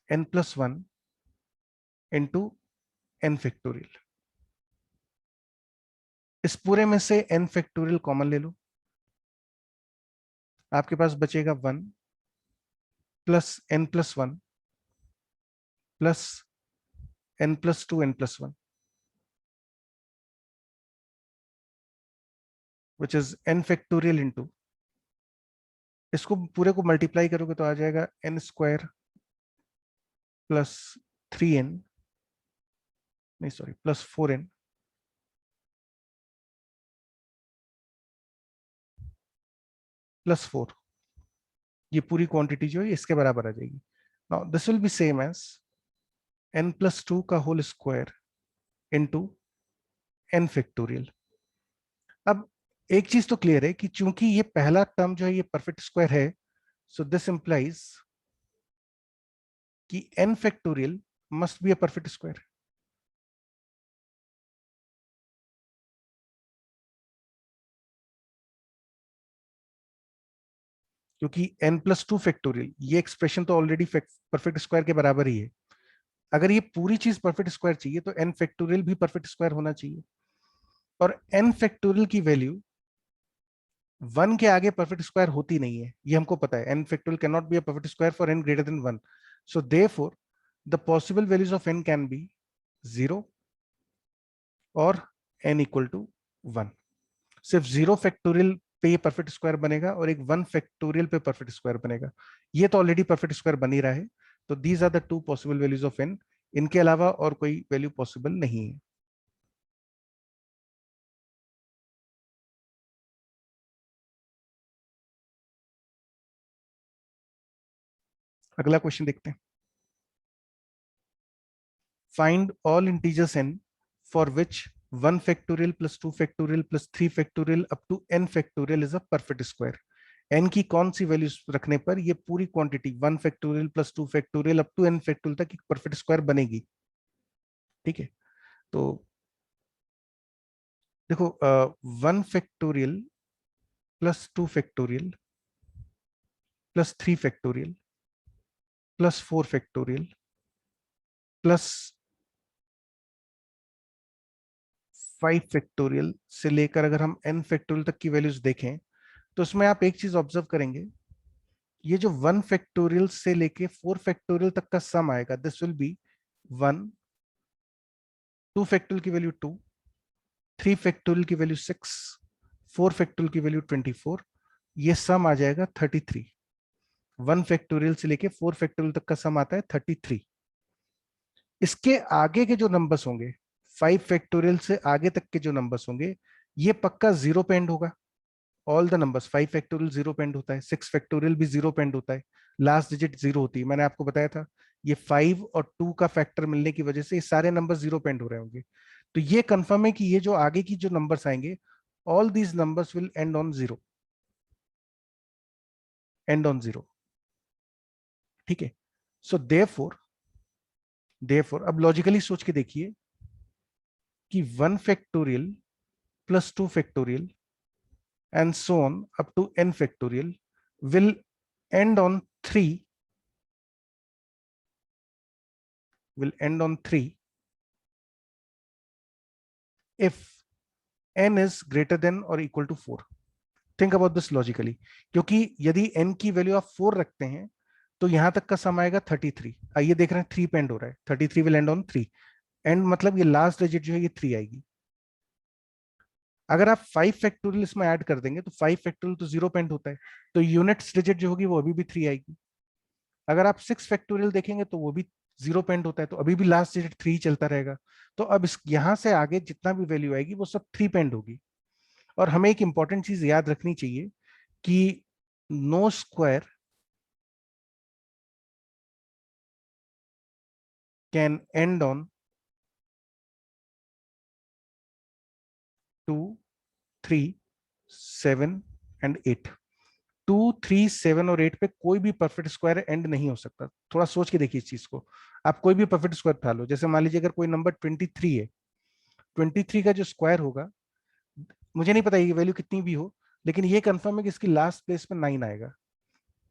n plus 1 into n factorial. इस पूरे में से n फैक्टोरियल कॉमन ले लो, आपके पास बचेगा 1 plus n plus 1 plus n plus 2 n plus 1, which is n factorial into, इसको पूरे को मल्टीप्लाई करोगे तो आ जाएगा n स्क्वायर प्लस 3n, नहीं सॉरी प्लस 4n प्लस 4। ये पूरी क्वांटिटी जो है इसके बराबर आ जाएगी। Now this will be same as n plus 2 का whole square into n factorial. अब एक चीज तो क्लियर है कि चूंकि ये पहला टर्म जो है ये परफेक्ट स्क्वायर है, सो दिस इंप्लाइज कि n factorial must be a perfect square. क्योंकि n प्लस 2 फैक्टोरियल, ये एक्सप्रेशन तो ऑलरेडी परफेक्ट स्क्वायर के बराबर ही है। अगर ये पूरी चीज परफेक्ट स्क्वायर चाहिए तो n फैक्टोरियल भी परफेक्ट स्क्वायर होना चाहिए। और n फैक्टोरियल की वैल्यू 1 के आगे परफेक्ट स्क्वायर होती नहीं है, ये हमको पता है। n factorial can not be a perfect square for n greater than 1। So therefore the possible values of n can be 0 और n इक्वल टू 1। सिर्फ 0 फैक्टोरियल पे ये परफेक्ट स्क्वायर बनेगा और एक 1 फैक्टोरियल पे परफेक्ट स्क्वायर बनेगा। ये तो ऑलरेडी परफेक्ट स्क्वायर बन ही रहा है। तो these are the two possible values of n, इनके अलावा और कोई वैल्यू पॉसिबल नहीं है। अगला क्वेश्चन देखते हैं। Find all integers n for which 1 factorial plus 2 factorial plus 3 factorial up to n factorial is a perfect square. n की कौन सी वैल्यूज रखने पर ये पूरी quantity 1 factorial plus 2 factorial up to n factorial तक एक परफेक्ट स्क्वायर बनेगी। ठीक है, तो देखो 1 factorial plus 2 factorial plus 3 factorial plus 4 factorial plus 5 factorial से लेकर अगर हम n फैक्टोरियल तक की वैल्यूज देखें तो उसमें आप एक चीज ऑब्जर्व करेंगे, ये जो 1 फैक्टोरियल से लेके 4 फैक्टोरियल तक का सम आएगा, दिस विल बी 1, 2 फैक्टोरियल की वैल्यू 2, 3 फैक्टोरियल की वैल्यू 6, 4 फैक्टोरियल की वैल्यू 24, ये सम आ जाएगा 33। 1 फैक्टोरियल से लेके 4 फैक्टोरियल तक का सम आता है 33। इसके आगे के जो नंबर्स होंगे, 5 फैक्टोरियल से आगे तक के जो नंबर्स होंगे, ये पक्का जीरो पे एंड होगा। All the numbers, 5 factorial zero पे एंड होता है, 6 फैक्टोरियल भी जीरो पे एंड होता है, लास्ट डिजिट जीरो होती है। मैंने आपको बताया था ये 5 और 2 का फैक्टर मिलने की वजह से ये सारे नंबर जीरो पे एंड हो रहे होंगे। तो ये कंफर्म है कि ये जो आगे की जो नंबर्स आएंगे, all these numbers will and on zero, and on zero. ठीक है, सो देयरफॉर अब लॉजिकली सोच के देखिए कि 1 factorial plus 2 factorial and so on up to n factorial will end on 3, will end on 3 if n is greater than or equal to 4. Think about this logically, क्योंकि यदि n की वैल्यू आप 4 रखते हैं तो यहां तक का सम आएगा 33। आइए देख रहे हैं 3 पे एंड हो रहा है, 33 विल एंड ऑन 3, एंड मतलब ये लास्ट डिजिट जो है ये 3 आएगी। अगर आप 5 फैक्टोरियल इसमें ऐड कर देंगे तो 5 फैक्टोरियल तो 0 पे एंड होता है, तो यूनिट्स डिजिट जो होगी वो अभी भी 3 आएगी। अगर आप 6 फैक्टोरियल देखेंगे तो वो भी 0 पे एंड होता है, तो अभी भी लास्ट डिजिट 3 चलता रहेगा। तो अब इस यहां से आगे जितना भी वैल्यू आएगी वो सब 3 पे एंड होगी। और हमें एक इंपॉर्टेंट चीज याद रखनी चाहिए कि no square can end on 2, 3, 7 and 8। 2, 3, 7 और 8 पे कोई भी परफेक्ट स्क्वायर एंड नहीं हो सकता। थोड़ा सोच के देखिए इस चीज को। आप कोई भी परफेक्ट स्क्वायर उठा लो, जैसे मान लीजिए अगर कोई नंबर 23 है, 23 का जो स्क्वायर होगा, मुझे नहीं पता ये वैल्यू कितनी भी हो, लेकिन ये कंफर्म है कि इसकी लास्ट प्लेस पे 9 आएगा।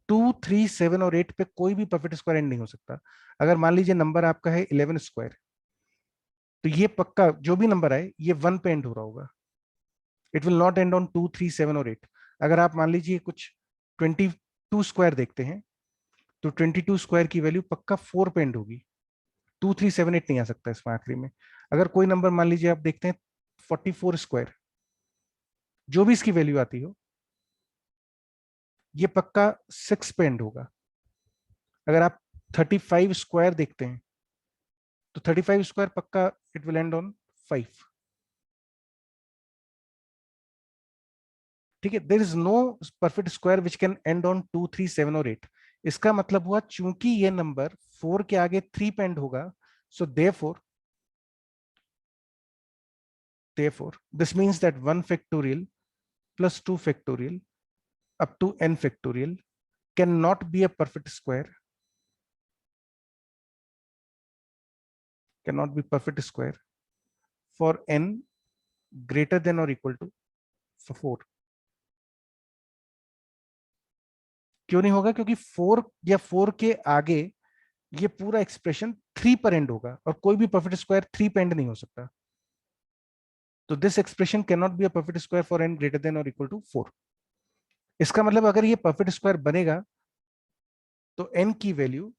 2, 3, 7 और 8 पे कोई भी परफेक्ट स्क्वायर एंड नहीं हो सकता। अगर मान लीजिए नंबर आपका है 11 स्क्वायर, तो ये पक्का जो भी नंबर आए ये 1 पे एंड हो रहा होगा। It will not and on 2, 3, 7 और 8। अगर आप मान लीजिए कुछ 22 स्क्वायर देखते हैं, तो 22 स्क्वायर की वैल्यू पक्का 4 पे एंड होगी। 2, 3, 7, 8 नहीं आ सकता इसमें आखिरी में। अगर कोई नंबर मान लीजिए आप देखते हैं 44 स्क्वायर, जो भी इसकी वैल्यू आती हो, ये पक्का 6 पे एंड होगा। अगर आप 35 स्क्वायर देखते हैं तो 35 स्क्वायर पक्का इट विल एंड ऑन 5। ठीक है, there is no perfect square which can end on 2, 3, 7 और 8। इसका मतलब हुआ चूंकि ये नंबर 4 के आगे 3 पे एंड होगा, सो therefore this means that 1 factorial plus 2 factorial up to n factorial cannot be a perfect square, cannot be perfect square for n greater than or equal to 4। क्यों नहीं होगा? क्योंकि 4 या 4 के आगे ये पूरा एक्सप्रेशन 3 पर एंड होगा, और कोई भी परफेक्ट स्क्वायर 3 पर एंड नहीं हो सकता। तो this expression can not be a perfect square for n greater than और इक्वल टू 4। इसका मतलब अगर ये परफेक्ट स्क्वायर बनेगा तो n की वैल्यू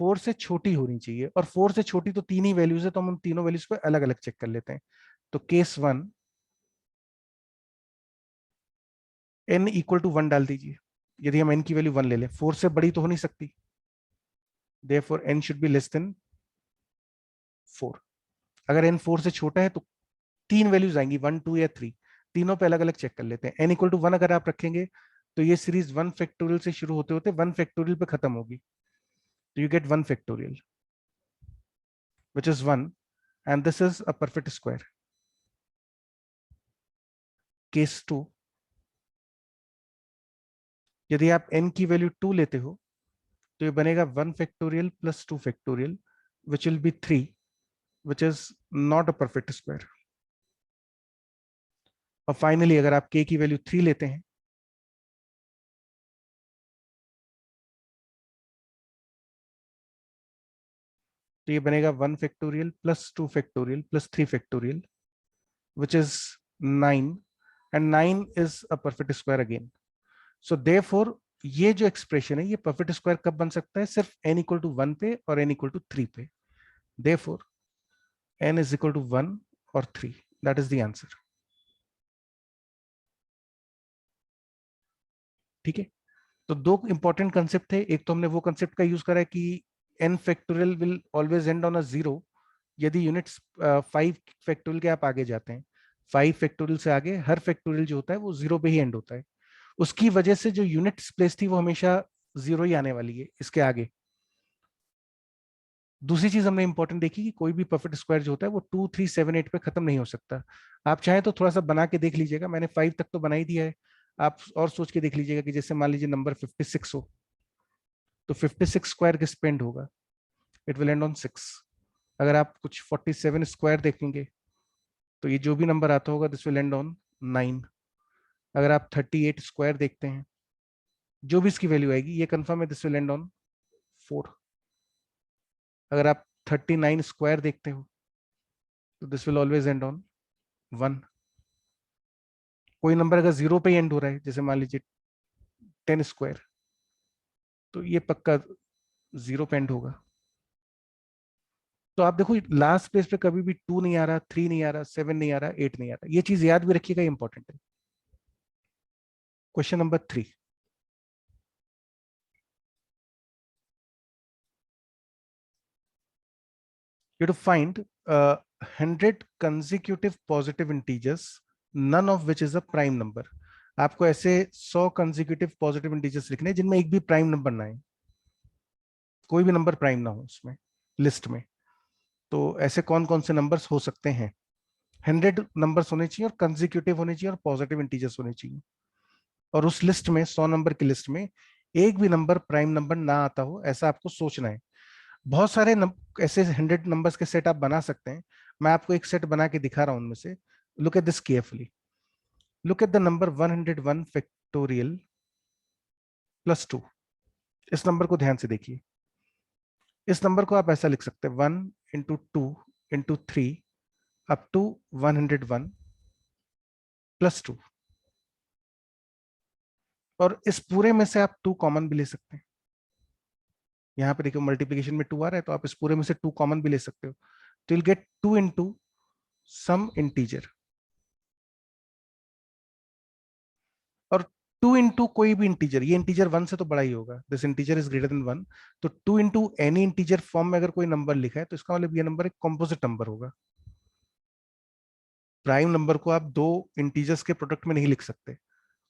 4 से छोटी होनी चाहिए, और 4 से छोटी तो तीन ही वैल्यूज है, तो हम उन तीनों वैल्यूज को अलग अलग चेक कर लेते हैं। तो केस 1, n इक्वल टू 1 डाल दीजिए। यदि हम n की वैल्यू 1 ले लें, 4 से बड़ी तो हो नहीं सकती, therefore n should be less than 4। अगर n 4 से छोटा है तो तीन वैल्यूज आएंगी, 1, 2 या 3, तीनों पे अलग अलग चेक कर लेते हैं। n इक्वल टू 1 अगर आप रखेंगे तो ये सीरीज 1 फैक्टोरियल से शुरू होते होते 1 फैक्टोरियल पे खत्म होगी। So you get 1 factorial, which is 1, and this is a perfect square. Case 2, यदि आप n की वैल्यू 2 लेते हो तो ये बनेगा 1 factorial plus 2 factorial, which will be 3, which is not a perfect square. और फाइनली अगर आप k की वैल्यू 3 लेते हैं तो ये बनेगा 1 factorial plus 2 factorial plus 3 factorial, which is 9, and 9 is a perfect square again. So therefore ये जो एक्सप्रेशन है ये परफेक्ट स्क्वायर कब बन सकता है? सिर्फ n इक्वल टू 1 पे और n इक्वल टू 3 पे. Therefore n is equal to 1 or 3. That is the answer. ठीक है, तो दो इंपॉर्टेंट कंसेप्ट थे. एक तो हमने वो कंसेप्ट का यूज करा है कि n factorial will always and on a zero यदि यूनिट्स 5 फैक्टोरियल के आप आगे जाते हैं. 5 फैक्टोरियल से आगे हर फैक्टोरियल जो होता है वो जीरो पे ही एंड होता है. उसकी वजह से जो यूनिट्स प्लेस थी वो हमेशा जीरो ही आने वाली है इसके आगे. दूसरी चीज हमने इंपॉर्टेंट देखी कि कोई भी परफेक्ट स्क्वायर जो होता है वो 2 3 7 8 पे खत्म नहीं हो सकता. आप चाहें तो थोड़ा सा बना के देख लीजिएगा. मैंने 5 तक तो बना ही दिया है. आप और सोच के देख लीजिएगा कि जैसे मान लीजिए नंबर 56 हो तो 56 स्क्वायर किस पे एंड होगा? It will and on 6. अगर आप कुछ 47 स्क्वायर देखेंगे तो ये जो भी नंबर आता होगा दिस विल एंड ऑन 9. अगर आप 38 स्क्वायर देखते हैं जो भी इसकी वैल्यू आएगी ये कंफर्म है दिस विल एंड ऑन 4. अगर आप 39 स्क्वायर देखते हो तो this will always and on 1. कोई नंबर अगर जीरो पे एंड हो रहा है जैसे मान लीजिए 10 स्क्वायर तो ये पक्का जीरो पे एंड होगा. तो आप देखो लास्ट प्लेस पे कभी भी 2 नहीं आ रहा, 3 नहीं आ रहा, 7 नहीं आ रहा, 8 नहीं आ रहा. ये चीज याद भी रखिएगा, इंपॉर्टेंट है. Question number 3. You to find 100 consecutive positive integers, none of which is a prime number. आपको ऐसे 100 consecutive positive integers लिखने हैं जिनमें एक भी प्राइम नंबर ना है, कोई भी नंबर प्राइम ना हो उसमें लिस्ट में. तो ऐसे कौन कौन से नंबर्स हो सकते हैं? 100 नंबर्स होने चाहिए और कंजिक्यूटिव होने चाहिए और पॉजिटिव इंटीजर्स होने चाहिए. और उस लिस्ट में 100 नंबर की लिस्ट में एक भी नंबर प्राइम नंबर ना आता हो ऐसा आपको सोचना है. बहुत सारे ऐसे 100 नंबर्स के सेट आप बना सकते हैं. मैं आपको एक सेट बना के दिखा रहा हूं उनमें से. Look at this carefully. Look at the number 101 factorial plus 2. इस नंबर को ध्यान से देखिए. इस नंबर को आप ऐसा लिख सकते हैं 1 into 2 into 3 up to 101 plus 2. और इस पूरे में से आप 2 कॉमन भी ले सकते हैं. यहाँ पे देखिए मल्टीप्लिकेशन में 2 आ रहा है तो आप इस पूरे में से 2 कॉमन भी ले सकते हो. तो you'll get 2 into some integer. और 2 into कोई भी इंटीजर, ये इंटीजर 1 से तो बड़ा ही होगा, this integer is greater than 1. तो 2 into एनी इंटीजर फॉर्म में अगर कोई नंबर लिखा है तो इसका मतलब ये नंबर एक कॉम्पोजिट नंबर होगा. प्राइम नंबर को आप दो इंटीजर्स के प्रोडक्ट में नहीं लिख सकते.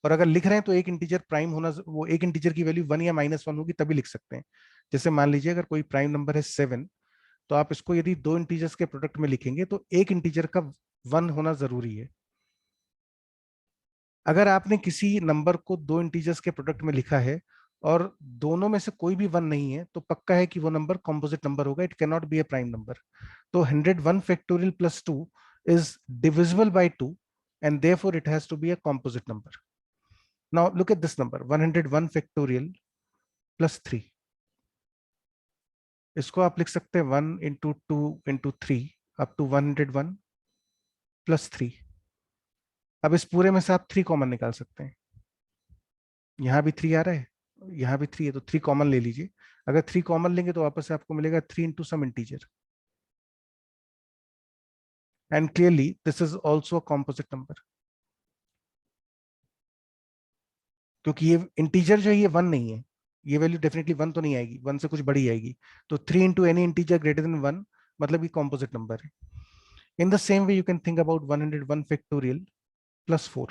और अगर लिख रहे हैं तो एक इंटीजर प्राइम होना, वो एक इंटीजर की वैल्यू 1 या -1 होगी तभी लिख सकते हैं. जैसे मान लीजिए अगर कोई प्राइम नंबर है 7 तो आप इसको यदि दो इंटीजर्स के प्रोडक्ट में लिखेंगे तो एक इंटीजर का 1 होना जरूरी है. अगर आपने किसी नंबर को दो इंटीजर्स के प्रोडक्ट में लिखा है और दोनों में से कोई भी 1 नहीं है तो पक्का है कि वो नंबर कॉम्पोजिट नंबर होगा. It can not be A prime number. तो 101 factorial plus 2 is divisible by 2 and therefore it has to be a composite number. Now look at this number 101 factorial plus 3. इसको आप लिख सकते हैं 1 into 2 into 3 up to 101 plus 3. अब इस पूरे में से आप 3 कॉमन निकाल सकते हैं. यहाँ भी 3 आ रहा है, यहाँ भी 3 है तो 3 कॉमन ले लीजिए. अगर 3 कॉमन लेंगे तो वापस से आपको मिलेगा 3 into some integer. And clearly this is also a composite number. क्योंकि ये इंटीजर जो है ये 1 नहीं है, ये वैल्यू डेफिनेटली 1 तो नहीं आएगी, 1 से कुछ बड़ी आएगी. तो 3 into any integer greater than 1 मतलब ये composite number है. In the same way you can think about 101 factorial plus 4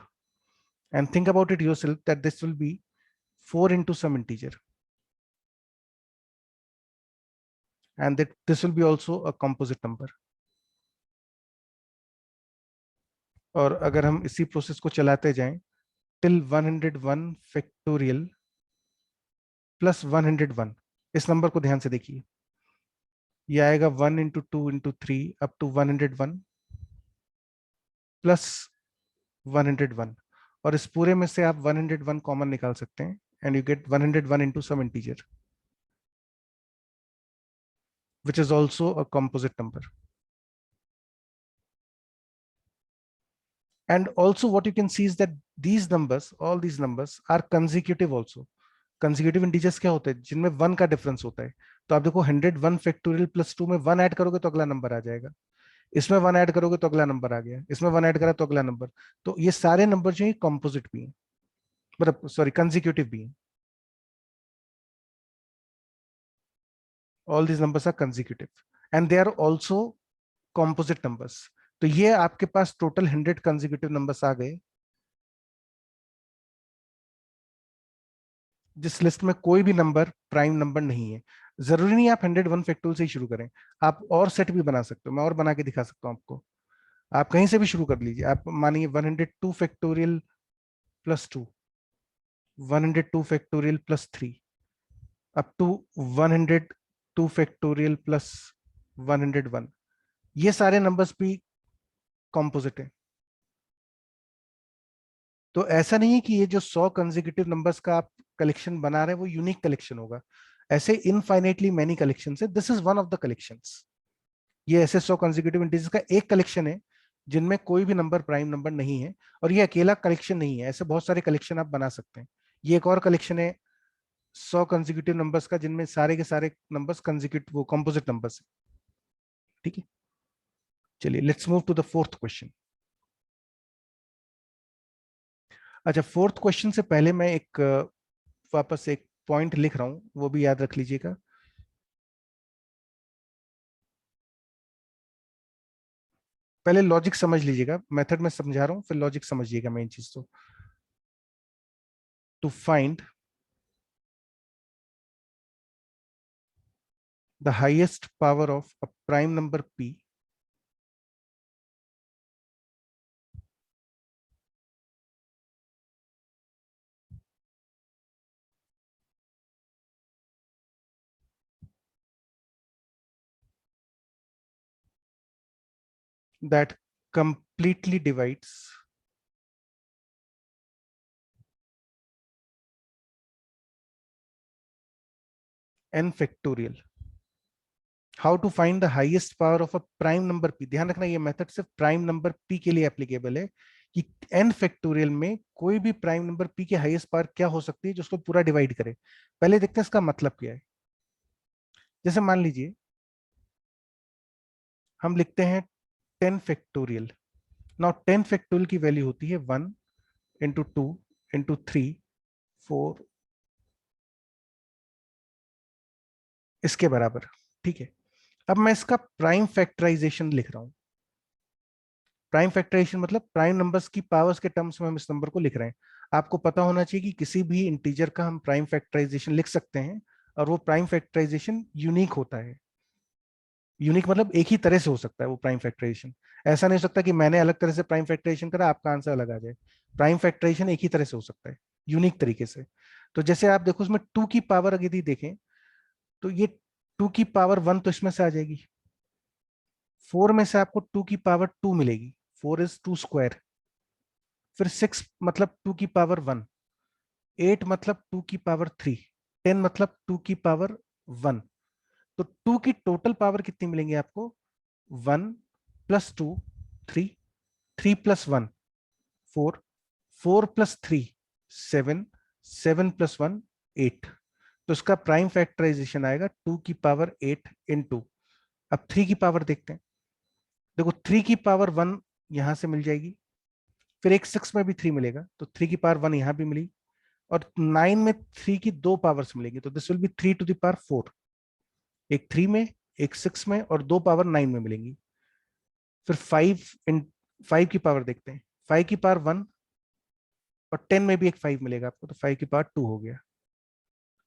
and think about it yourself that this will be 4 into some integer. and that this will be also a composite number. और अगर हम इसी प्रोसेस को चलाते जाएं till 101 फैक्टोरियल प्लस 101, इस नंबर को ध्यान से देखिए, ये आएगा 1 into 2 into 3 up to 101 plus 101, और इस पूरे में से आप 101 कॉमन निकाल सकते हैं and you get 101 into some integer which is also a composite number. And also what you can see is that these numbers, all these numbers are consecutive also. Consecutive integers क्या होते हैं, जिनमें 1 का डिफरेंस होता है. तो आप देखो 101 फैक्टोरियल प्लस 2 में 1 ऐड करोगे तो अगला नंबर आ जाएगा, इसमें 1 ऐड करोगे तो अगला नंबर आ गया, इसमें 1 ऐड करा तो अगला नंबर. तो ये सारे नंबर जो है कॉम्पोजिट भी हैं, मतलब सॉरी कंसेक्यूटिव भी हैं. All these numbers are consecutive and they are also composite numbers. तो ये आपके पास टोटल 100 कंसेक्यूटिव नंबर्स आ गए, जिस लिस्ट में कोई भी नंबर प्राइम नंबर नहीं है. जरूरी नहीं आप 101 फैक्टोरियल से ही शुरू करें, आप और सेट भी बना सकते हो, मैं और बना के दिखा सकता हूं आपको. आप कहीं से भी शुरू कर लीजिए, आप मानिए 102 factorial plus 2, 102 factorial plus 3 up to 102 factorial plus 101. ये सारे नंबर्स भी कॉम्पोजिट है. तो ऐसा नहीं है कि ये जो 100 कंसेक्यूटिव नंबर्स का आप कलेक्शन बना रहे हैं वो यूनिक कलेक्शन होगा. ऐसे इनफाइनाइटली मेनी कलेक्शन है, this is one of the collections. ये ऐसे 100 कंसेक्यूटिव इंटीजर्स का एक कलेक्शन है जिनमें कोई भी नंबर प्राइम नंबर नहीं है, और ये अकेला कलेक्शन नहीं है, ऐसे बहुत सारे कलेक्शन आप बना सकते हैं. ये एक और कलेक्शन है 100 कंसेक्यूटिव नंबर्स का जिनमें सारे के सारे नंबर्स कंसेक्यूटिव वो कंपोजिट नंबर्स है. ठीक है, चलिए let's move to the fourth question. अच्छा, फोर्थ क्वेश्चन से पहले मैं एक वापस एक पॉइंट लिख रहा हूं, वो भी याद रख लीजिएगा. पहले लॉजिक समझ लीजिएगा, मेथड में समझा रहा हूं फिर लॉजिक समझिएगा मेन चीज. तो to find the highest power of a prime number p, that completely divides n factorial. How to find the highest power of a prime number p. ध्यान रखना ये मेथड सिर्फ प्राइम नंबर p के लिए एप्लीकेबल है, कि n फैक्टोरियल में कोई भी प्राइम नंबर p की हाईएस्ट पावर क्या हो सकती है जो उसको पूरा डिवाइड करे. पहले देखते हैं इसका मतलब क्या है. जैसे मान लीजिए हम लिखते हैं 10 फैक्टोरियल. नाउ 10 फैक्टोरियल की वैल्यू होती है 1 इंटू 2 इंटू 3 4 इसके बराबर. ठीक है, अब मैं इसका प्राइम फैक्टराइजेशन लिख रहा हूं. प्राइम फैक्टराइजेशन मतलब प्राइम नंबर्स की पावर्स के टर्म्स में हम इस नंबर को लिख रहे हैं. आपको पता होना चाहिए कि किसी भी इंटीजर का हम प्राइम फैक्टराइजेशन लिख सकते हैं, और वो प्राइम फैक्टराइजेशन यूनिक होता है. यूनिक मतलब एक ही तरह से हो सकता है वो प्राइम फैक्टराइजेशन. ऐसा नहीं हो सकता कि मैंने अलग तरह से प्राइम फैक्टराइजेशन करा आपका आंसर अलग आ जाए. प्राइम फैक्टराइजेशन एक ही तरह से हो सकता है, यूनिक तरीके से. तो जैसे आप देखो उसमें 2 की पावर यदि देखें तो ये 2 की पावर 1 तो इसमें से आ जाएगी. 4 में से आपको 2 की पावर 2 मिलेगी, 4 इज 2 स्क्वायर. फिर 6 मतलब 2 की पावर 1, 8 मतलब 2 की पावर 3, 10 मतलब 2 की पावर 1. तो 2 की टोटल पावर कितनी मिलेंगी आपको, 1 प्लस 2 3, 3 प्लस 1 4, 4 प्लस 3 7, 7 प्लस 1 8. तो इसका प्राइम फैक्टराइजेशन आएगा 2 की पावर 8 इनटू. अब 3 की पावर देखते हैं. देखो 3 की पावर 1 यहां से मिल जाएगी, फिर एक 6 में भी 3 मिलेगा तो 3 की पावर 1 यहां भी मिली, और 9 में 3 की 2 पावर्स मिलेगी तो this will be 3 to the power 4. एक 3 में, एक 6 में, और 2 पावर 9 में मिलेंगी. फिर 5 इन 5 की पावर देखते हैं. 5 की पावर 1 और 10 में भी एक 5 मिलेगा आपको, तो 5 की पावर 2 हो गया.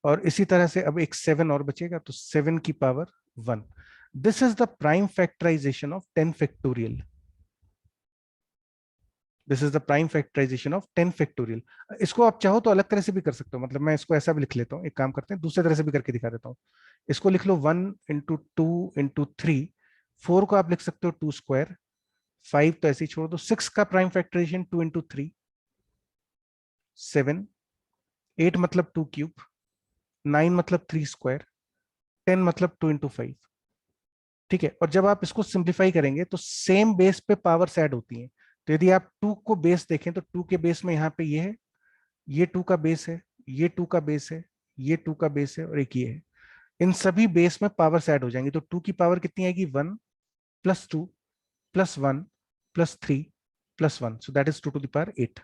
और इसी तरह से अब एक 7 और बचेगा, तो 7 की power 1। This is the prime factorization of 10 factorial. This is the prime factorization of 10 factorial. इसको आप चाहो तो अलग तरह से भी कर सकते हो, मतलब मैं इसको ऐसा भी लिख लेता हूँ, एक काम करते हैं दूसरे तरह से भी करके दिखा देता हूँ। इसको लिख लो 1 × 2 × 3। 4 को आप लिख सकते हो 2 स्क्वायर। 5 तो ऐसे ही छोड़ दो। 6 का प्राइम फैक्टराइजेशन 2 × 3 7। 8 मतलब 2 क्यूब। 9 मतलब 3 स्क्वायर। 10 मतलब 2 × 5। ठीक है, और जब आप इसको सिंप्लीफाई करेंगे तो सेम बेस पे पावर्स ऐड होती हैं। तो यदि आप 2 को बेस देखें तो 2 के बेस में यहाँ पे ये है, ये 2 का बेस है, ये 2 का बेस है, ये 2 का बेस है, और एक ये है। इन सभी बेस में पावर्स ऐड हो जाएंगी, तो 2 की पावर कितनी आएगी? 1 + 2 + 1 + 3 + 1, सो दैट इज 2⁸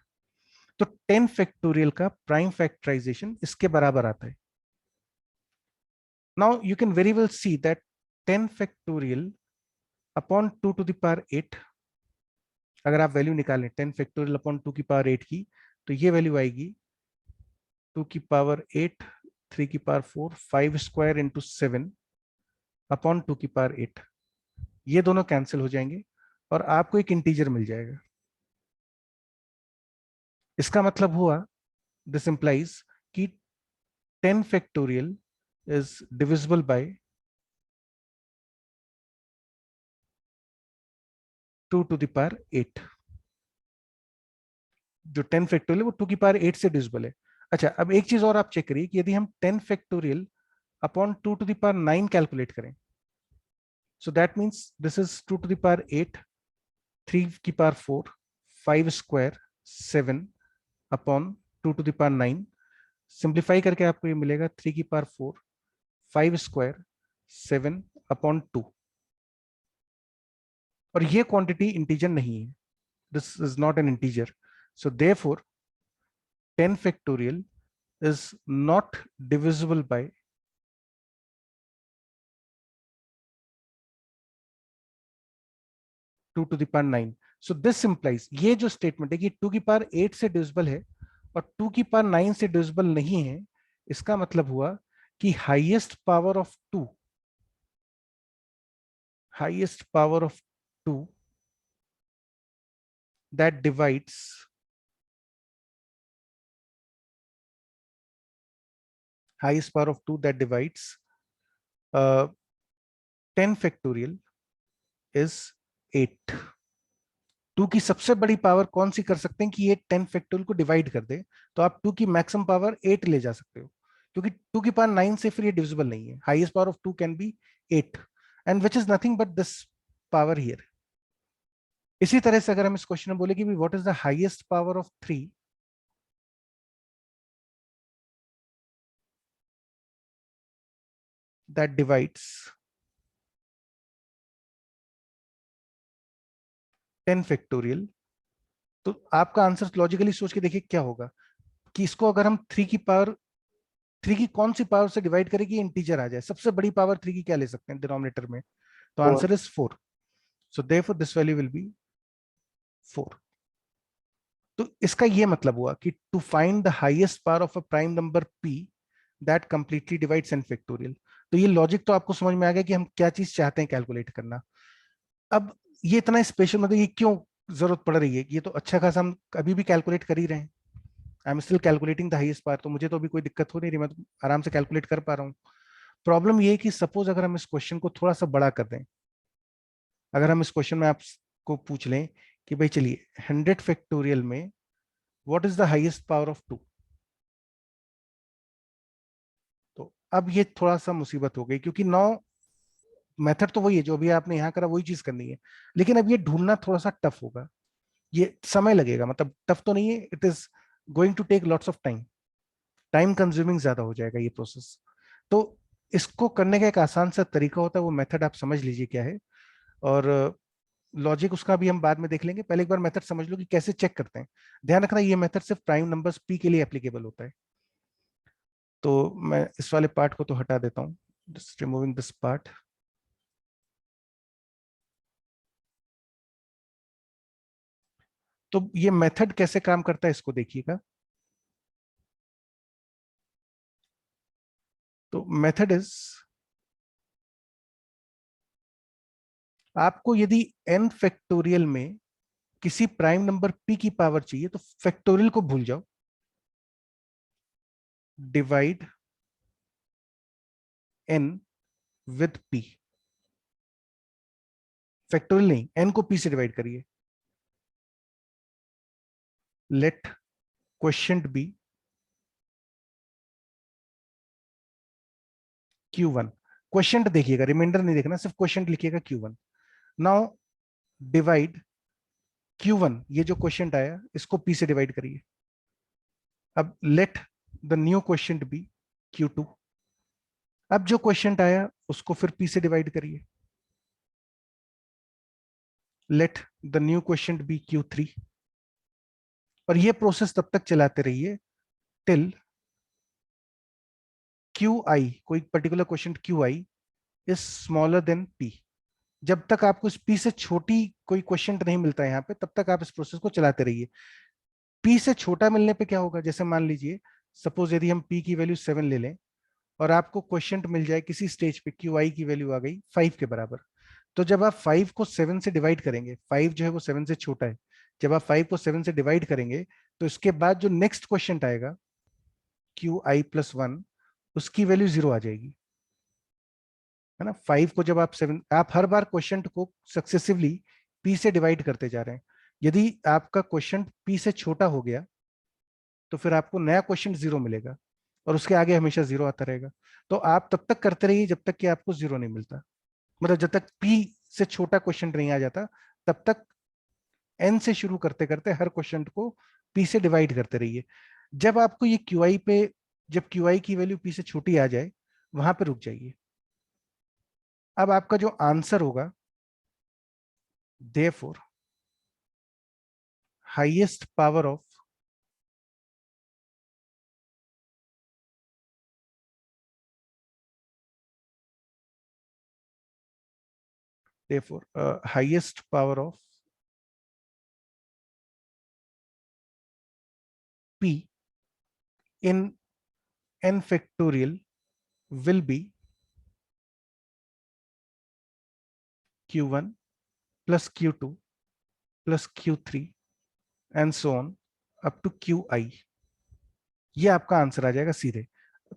तो 10 फैक्टोरियल का प्राइम फैक्टराइजेशन इसके बराबर आता है। Now you can very well see that 10 factorial upon 2⁸ अगर आप वैल्यू निकालें 10 फैक्टोरियल अपॉन 2⁸ की, तो ये वैल्यू आएगी 2⁸, 3⁴, 5 स्क्वायर इंटू 7 अपॉन 2⁸। ये दोनों कैंसिल हो जाएंगे और आपको एक इंटीजर मिल जाएगा। इसका मतलब हुआ, दिस इंप्लाइज कि 10 फैक्टोरियल इज डिविजिबल बाय 2⁸। जो 10 फैक्टोरियल है वो 2⁸ से डिविजिबल है। अच्छा, अब एक चीज और आप चेक करिए कि यदि हम 10 फैक्टोरियल अपॉन 2⁹ कैलकुलेट करें, सो that means this is 2⁸, 3⁴, 5 square, 7 upon 2⁹। Simplify करके आपको ये मिलेगा 3⁴, 5 स्क्वायर, 7 अपॉन 2। और ये क्वांटिटी इंटीजर नहीं है, this is not an integer, so therefore 10 factorial is not divisible by 2⁹। So this implies, ये जो स्टेटमेंट है कि 2⁸ से डिविजिबल है और 2⁹ से डिविजिबल नहीं है, इसका मतलब हुआ कि highest power of 2 that divides highest power of 2 that divides 10 factorial is 8। 2 की सबसे बड़ी पावर कौन सी कर सकते हैं कि ये 10 फैक्टोरियल को डिवाइड कर दे, तो आप 2 की मैक्सिमम पावर 8 ले जा सकते हो, क्योंकि 2⁹ से फिर ये डिविजिबल नहीं है। Highest power of 2 can be 8 and which is nothing but this power here. इसी तरह से अगर हम इस क्वेश्चन में बोले कि what is the highest power of 3 that divides 10 factorial, तो आपका आंसर लॉजिकली सोच के देखिए क्या होगा कि इसको अगर हम 3 की कौन सी पावर से डिवाइड करें इंटीजर आ जाए। सबसे बड़ी पावर 3 की क्या ले सकते हैं डिनोमिनेटर में, तो 4। Answer is 4। So therefore this value will be 4। तो इसका ये मतलब हुआ कि to find the highest power of a prime number p that completely divides n factorial. तो ये लॉजिक तो आपको समझ में आ गया कि हम क्या चीज चाहते हैं कैलकुलेट करना। अब ये इतना स्पेशल, मतलब ये क्यों जरूरत पड़ रही है? ये तो अच्छा खासा हम अभी भी कैलकुलेट कर ही रहे हैं। I am still calculating the highest power, तो मुझे तो अभी कोई दिक्कत हो नहीं रही, मैं तो आराम से कैलकुलेट कर पा रहा हूँ। प्रॉब्लम ये है कि सपोज अगर हम इस क्वेश्चन को थोड़ा सा बड़ा कर दें, अगर हम इस क्वेश्चन में आपको पूछ लें कि भाई चलिए 100 फैक्टोरियल में what is the highest power of 2, तो अब ये थोड़ा सा मुसीबत हो गई, क्योंकि 9 मेथड तो वही है जो अभी आपने यहां करा, वही चीज करनी है, लेकिन अब ये ढूंढना थोड़ा सा टफ होगा, ये समय लगेगा। मतलब टफ तो नहीं है, it is going to take lots of time, time consuming ज्यादा हो जाएगा ये प्रोसेस। तो इसको करने का एक आसान सा तरीका होता है, वो मेथड आप समझ लीजिए क्या है, और लॉजिक उसका भी हम बाद में देख लेंगे। पहले एक बार मेथड समझ लो कि कैसे चेक करते हैं। ध्यान रखना ये मेथड सिर्फ प्राइम नंबर्स p के लिए एप्लीकेबल होता है। तो मैं इस वाले पार्ट को तो हटा देता हूँ, जस्ट रिमूविंग दिस पार्ट। तो ये मेथड कैसे काम करता है इसको देखिएगा। तो मेथड इज, आपको यदि n फैक्टोरियल में किसी प्राइम नंबर p की पावर चाहिए तो फैक्टोरियल को भूल जाओ, divide n with p। Factorial नहीं, n को p से डिवाइड करिए। Let question be Q1। Question देखिएगा, रिमाइंडर नहीं देखना, सिर्फ क्वेश्चन लिखिएगा Q1। नाउ डिवाइड Q1, ये जो क्वेश्चन आया इसको p से डिवाइड करिए। अब let the new question be Q2। अब जो क्वेश्चन आया उसको फिर p से डिवाइड करिए। Let the new question be Q3। और ये प्रोसेस तब तक चलाते रहिए टिल QI, कोई particular question QI is smaller than p। जब तक आपको इस p से छोटी कोई क्वेश्चन नहीं मिलता है यहाँ पे, तब तक आप इस प्रोसेस को चलाते रहिए। p से छोटा मिलने पे क्या होगा, जैसे मान लीजिए सपोज यदि हम p की वैल्यू 7 ले लें और आपको क्वेश्चन मिल जाए किसी स्टेज पे QI की वैल्यू आ गई 5 के बराबर, तो जब आप 5 को 7 से डिवाइड करेंगे, 5 जो है वो 7 से छोटा है, जब आप 5 को 7 से डिवाइड करेंगे तो इसके बाद जो नेक्स्ट क्वेश्चन आएगा QI+1, उसकी वैल्यू 0 आ जाएगी, है ना। 5 को जब आप 7, आप हर बार क्वेश्चन को सक्सेसिवली p से डिवाइड करते जा रहे हैं। यदि आपका क्वेश्चन p से छोटा हो गया तो फिर आपको नया क्वेश्चन 0 मिलेगा और उसके आगे हमेशा 0 आता रहेगा। तो आप तब तक करते रहिए जब तक कि आपको 0 नहीं मिलता, मतलब जब तक p से छोटा क्वेश्चन नहीं आ जाता तब तक n से शुरू करते करते हर क्वेश्चन को p से डिवाइड करते रहिए। जब आपको ये QI पे, जब QI की वैल्यू p से छोटी आ जाए वहां पे रुक जाइए। अब आपका जो आंसर होगा, therefore highest power of highest power of p in n factorial will be Q1 plus Q2 plus Q3 and so on up to QI। ये आपका आंसर आ जाएगा सीधे।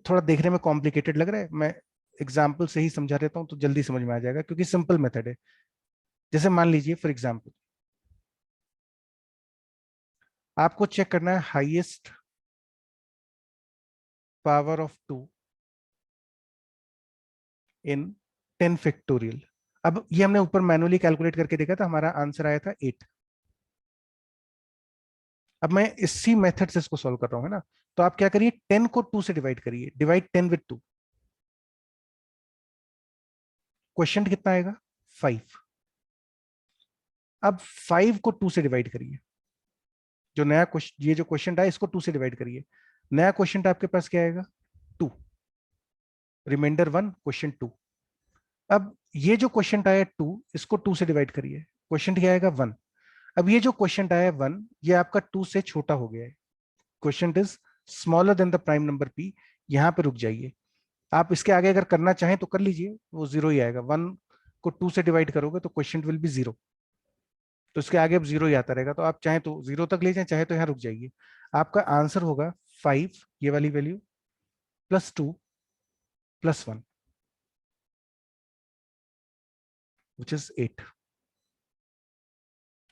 थोड़ा देखने में कॉम्प्लिकेटेड लग रहा है, मैं एग्जाम्पल से ही समझा देता हूं तो जल्दी समझ में आ जाएगा, क्योंकि सिंपल मेथड है। जैसे मान लीजिए फॉर एग्जाम्पल आपको चेक करना है highest power of 2 in 10 factorial. अब ये हमने ऊपर मैनुअली कैलकुलेट करके देखा था, हमारा आंसर आया था 8। अब मैं इसी मेथड से इसको सॉल्व कर रहा हूं, है ना। तो आप क्या करिए, 10 को 2 से डिवाइड करिए, डिवाइड 10 विद 2। क्वेश्चन कितना आएगा, 5। अब 5 को 2 से डिवाइड करिए, जो नया क्वेश्चन, ये जो क्वेश्चन आया इसको 2 से डिवाइड करिए। नया क्वेश्चन आपके पास क्या आएगा, 2, रिमाइंडर 1, क्वेश्चन 2। अब ये जो क्वेश्चन आया 2, इसको 2 से डिवाइड करिए, क्वेश्चन क्या आएगा, 1। अब ये जो क्वेश्चन आया 1, ये आपका 2 से छोटा हो गया है, question is smaller then the prime number p। यहां पे रुक जाइए। आप इसके आगे अगर करना चाहें तो कर लीजिए, वो 0 ही आएगा। 1 को 2 से डिवाइड करोगे तो क्वेश्चन विल बी 0, तो इसके आगे अब 0 ही आता रहेगा। तो आप चाहें तो 0 तक ले जाएं, चाहे तो यहाँ रुक जाइए। आपका आंसर होगा 5, ये वाली वैल्यू, +2 +1 विच इज 8।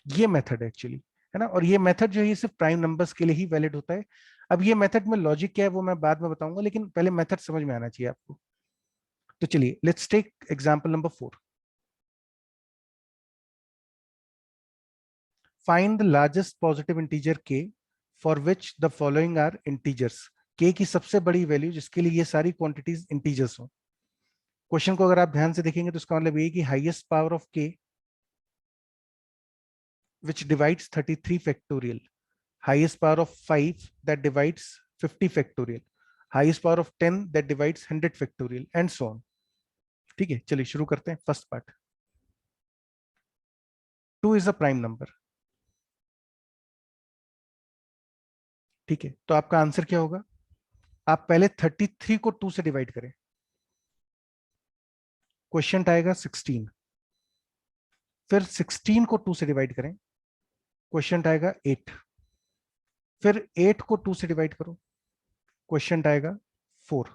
ये मेथड है एक्चुअली, है ना। और ये मेथड जो है ये सिर्फ प्राइम नंबर्स के लिए ही वैलिड होता है। अब ये मेथड में लॉजिक क्या है वो मैं बाद में बताऊंगा, लेकिन पहले मेथड समझ में आना चाहिए आपको। तो चलिए let's take example number 4। Find the largest positive integer k for which the following are integers. k की सबसे बड़ी वैल्यू जिसके लिए ये सारी क्वांटिटीज इंटीजर्स हो। क्वेश्चन को अगर आप ध्यान से देखेंगे तो इसका मतलब ये कि highest power of k which divides 33 factorial, highest power of 5 that divides 50 factorial, highest power of 10 that divides 100 factorial and so on। ठीक है, चलिए शुरू करते हैं। First part, 2 is a prime number. ठीक है, तो आपका आंसर क्या होगा, आप पहले 33 को 2 से डिवाइड करें। क्वेश्चन आएगा 16, फिर 16 को 2 से डिवाइड करें, क्वेश्चन आएगा 8, फिर 8 को 2 से डिवाइड करो, क्वेश्चन आएगा 4,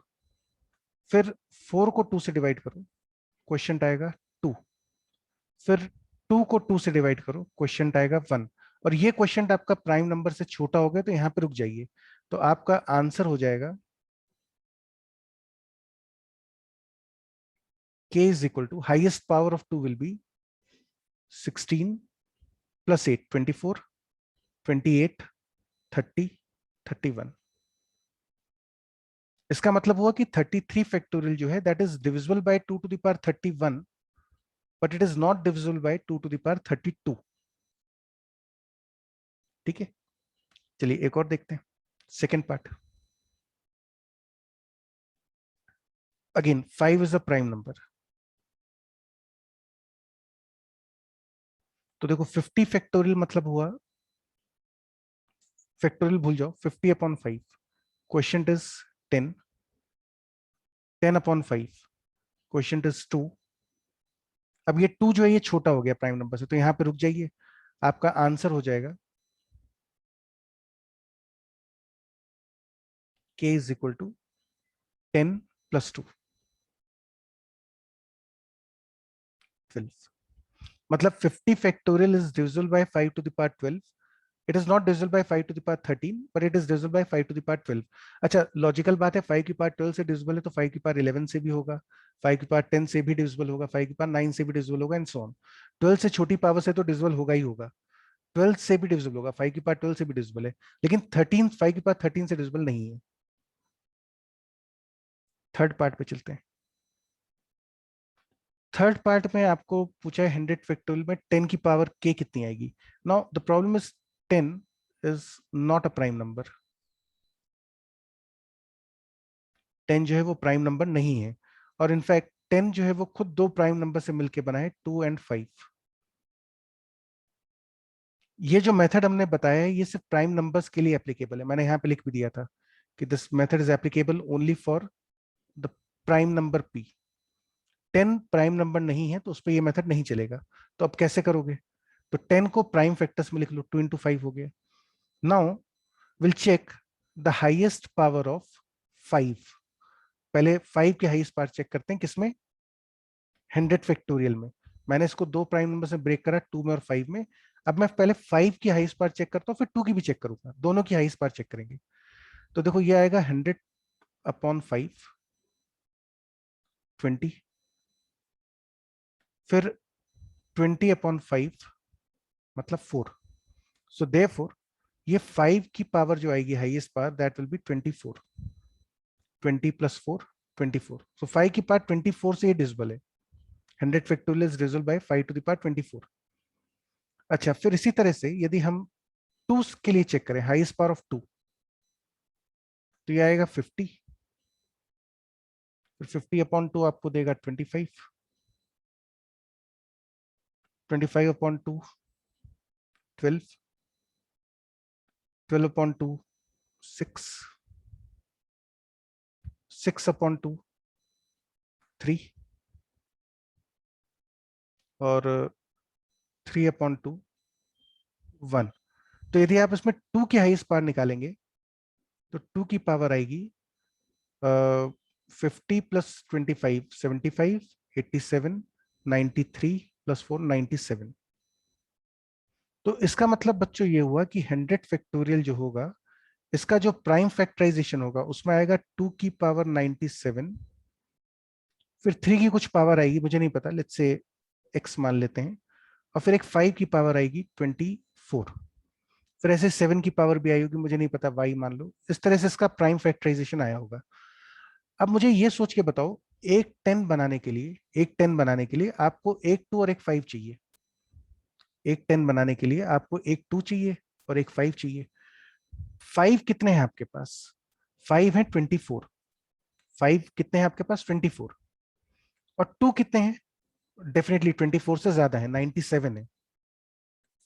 फिर 4 को 2 से डिवाइड करो, क्वेश्चन आएगा 2, फिर 2 को 2 से डिवाइड करो, क्वेश्चन आएगा 1। और ये क्वेश्चन आपका प्राइम नंबर से छोटा हो गया तो यहां पे रुक जाइए, तो आपका आंसर हो जाएगा k is equal to highest power of 2 will be 16 plus 8 24, 28, 30, 31। इसका मतलब हुआ कि 33 फैक्टोरियल जो है that is divisible by 2 to the power 31, but it is not divisible by 2 to the power 32। ठीक है, चलिए एक और देखते हैं, second part. Again 5 is a prime number, तो देखो 50 फैक्टोरियल मतलब हुआ, फैक्टोरियल भूल जाओ, 50 upon 5, question is 10, 10 upon 5, question is 2। अब ये 2 जो है ये छोटा हो गया प्राइम नंबर से, तो यहां पे रुक जाइए, आपका आंसर हो जाएगा k is equal to 10 plus 2, 12। मतलब 50 factorial is divisible by 5 to the power 12, it is not divisible by 5 to the power 13, but it is divisible by 5 to the power 12। अच्छा, लॉजिकल बात है, 5 की पावर 12 से डिविजिबल है तो 5 की पावर 11 से भी होगा, 5 की पावर 10 से भी डिविजिबल होगा, 5 की पावर 9 से भी डिविजिबल होगा, एंड सो ऑन। 12 से छोटी पावर से तो डिविजिबल होगा ही होगा, 12 से भी डिविजिबल होगा, 5 की पावर 12 से भी डिविजिबल है, लेकिन 13, 5 की पावर 13 से डिविजिबल नहीं है। थर्ड पार्ट पे चलते हैं। थर्ड पार्ट में आपको पूछा है 100 फैक्टोरियल में 10 की पावर k कितनी आएगी। Now the problem is 10 is not a prime number, 10 जो है वो प्राइम नंबर नहीं है, और इनफैक्ट 10 जो है वो खुद दो प्राइम नंबर से मिलकर बना है, 2 एंड 5। ये जो मेथड हमने बताया है ये सिर्फ प्राइम नंबर्स के लिए एप्लीकेबल है, मैंने यहाँ पे लिख भी दिया था कि this method is applicable only for the prime number p। 10 prime number नहीं है तो उस पर ये मेथड नहीं चलेगा। तो अब कैसे करोगे, तो 10 को प्राइम फैक्टर्स में लिख लो, 2 इंटू 5 हो गया। Now will check the highest power of 5। पहले 5 के हाईएस्ट पावर चेक करते हैं किसमें, 100 फैक्टोरियल में। मैंने इसको दो प्राइम नंबर से ब्रेक करा, 2 में और 5 में। अब मैं पहले 5 की हाईएस्ट पावर चेक करता हूँ, फिर 2 की भी चेक करूंगा, दोनों की हाईएस्ट पावर चेक करेंगे। तो देखो ये आएगा 100 अपॉन 5, 20, फिर 20 अपॉन 5 मतलब 4। सो देयरफॉर ये 5 की पावर जो आएगी highest power that will be 24, 20 plus 4 24। So 5 की पावर 24 से ये डिविजिबल है, 100 factorial is divisible by 5 to the power 24। अच्छा, फिर इसी तरह से यदि हम 2 के लिए चेक करें, हाईएस्ट पावर ऑफ 2, तो ये आएगा 50, फिर 50 अपॉन 2 आपको देगा 25, 25 अपॉन 2 12, 12 अपॉन 2 6, 6 अपॉन 2 3, और 3 अपॉन 2 1। तो यदि आप इसमें 2 की हाईएस्ट पावर निकालेंगे तो 2 की पावर आएगी 50 प्लस 25 75, 87, 93 प्लस 4 97। तो इसका मतलब बच्चों ये हुआ कि 100 फैक्टोरियल जो होगा इसका जो प्राइम फैक्टराइजेशन होगा उसमें आएगा 2 की पावर 97, फिर 3 की कुछ पावर आएगी मुझे नहीं पता, लेट्स से x मान लेते हैं, और फिर एक 5 की पावर आएगी 24, फिर ऐसे 7 की पावर भी आई होगी मुझे नहीं पता, y मान लो। इस तरह से इसका प्राइम फैक्टराइजेशन आया होगा। अब मुझे ये सोच के बताओ, एक 10 बनाने के लिए, एक 10 बनाने के लिए आपको एक 2 और एक 5 चाहिए। एक 10 बनाने के लिए आपको एक 2 चाहिए और एक 5 चाहिए। 5 कितने हैं आपके पास, 5 है 24, 5 कितने हैं आपके पास 24, और 2 कितने हैं, डेफिनेटली 24 से ज्यादा है, 97 है।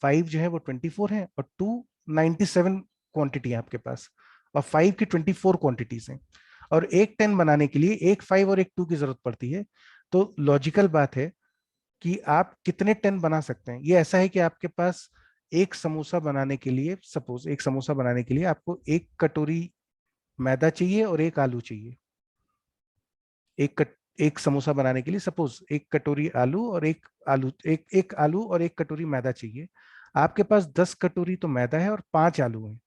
5 जो है वो 24 है और 2 97 क्वांटिटी है आपके पास, और 5 की 24 क्वांटिटीज हैं। और एक 10 बनाने के लिए एक 5 और एक 2 की जरूरत पड़ती है। तो लॉजिकल बात है कि आप कितने 10 बना सकते हैं। ये ऐसा है कि आपके पास एक समोसा बनाने के लिए, सपोज एक समोसा बनाने के लिए आपको एक कटोरी मैदा चाहिए और एक आलू चाहिए। एक समोसा बनाने के लिए सपोज एक कटोरी आलू और एक आलू और एक कटोरी मैदा चाहिए। आपके पास 10 कटोरी तो मैदा है और 5 आलू है,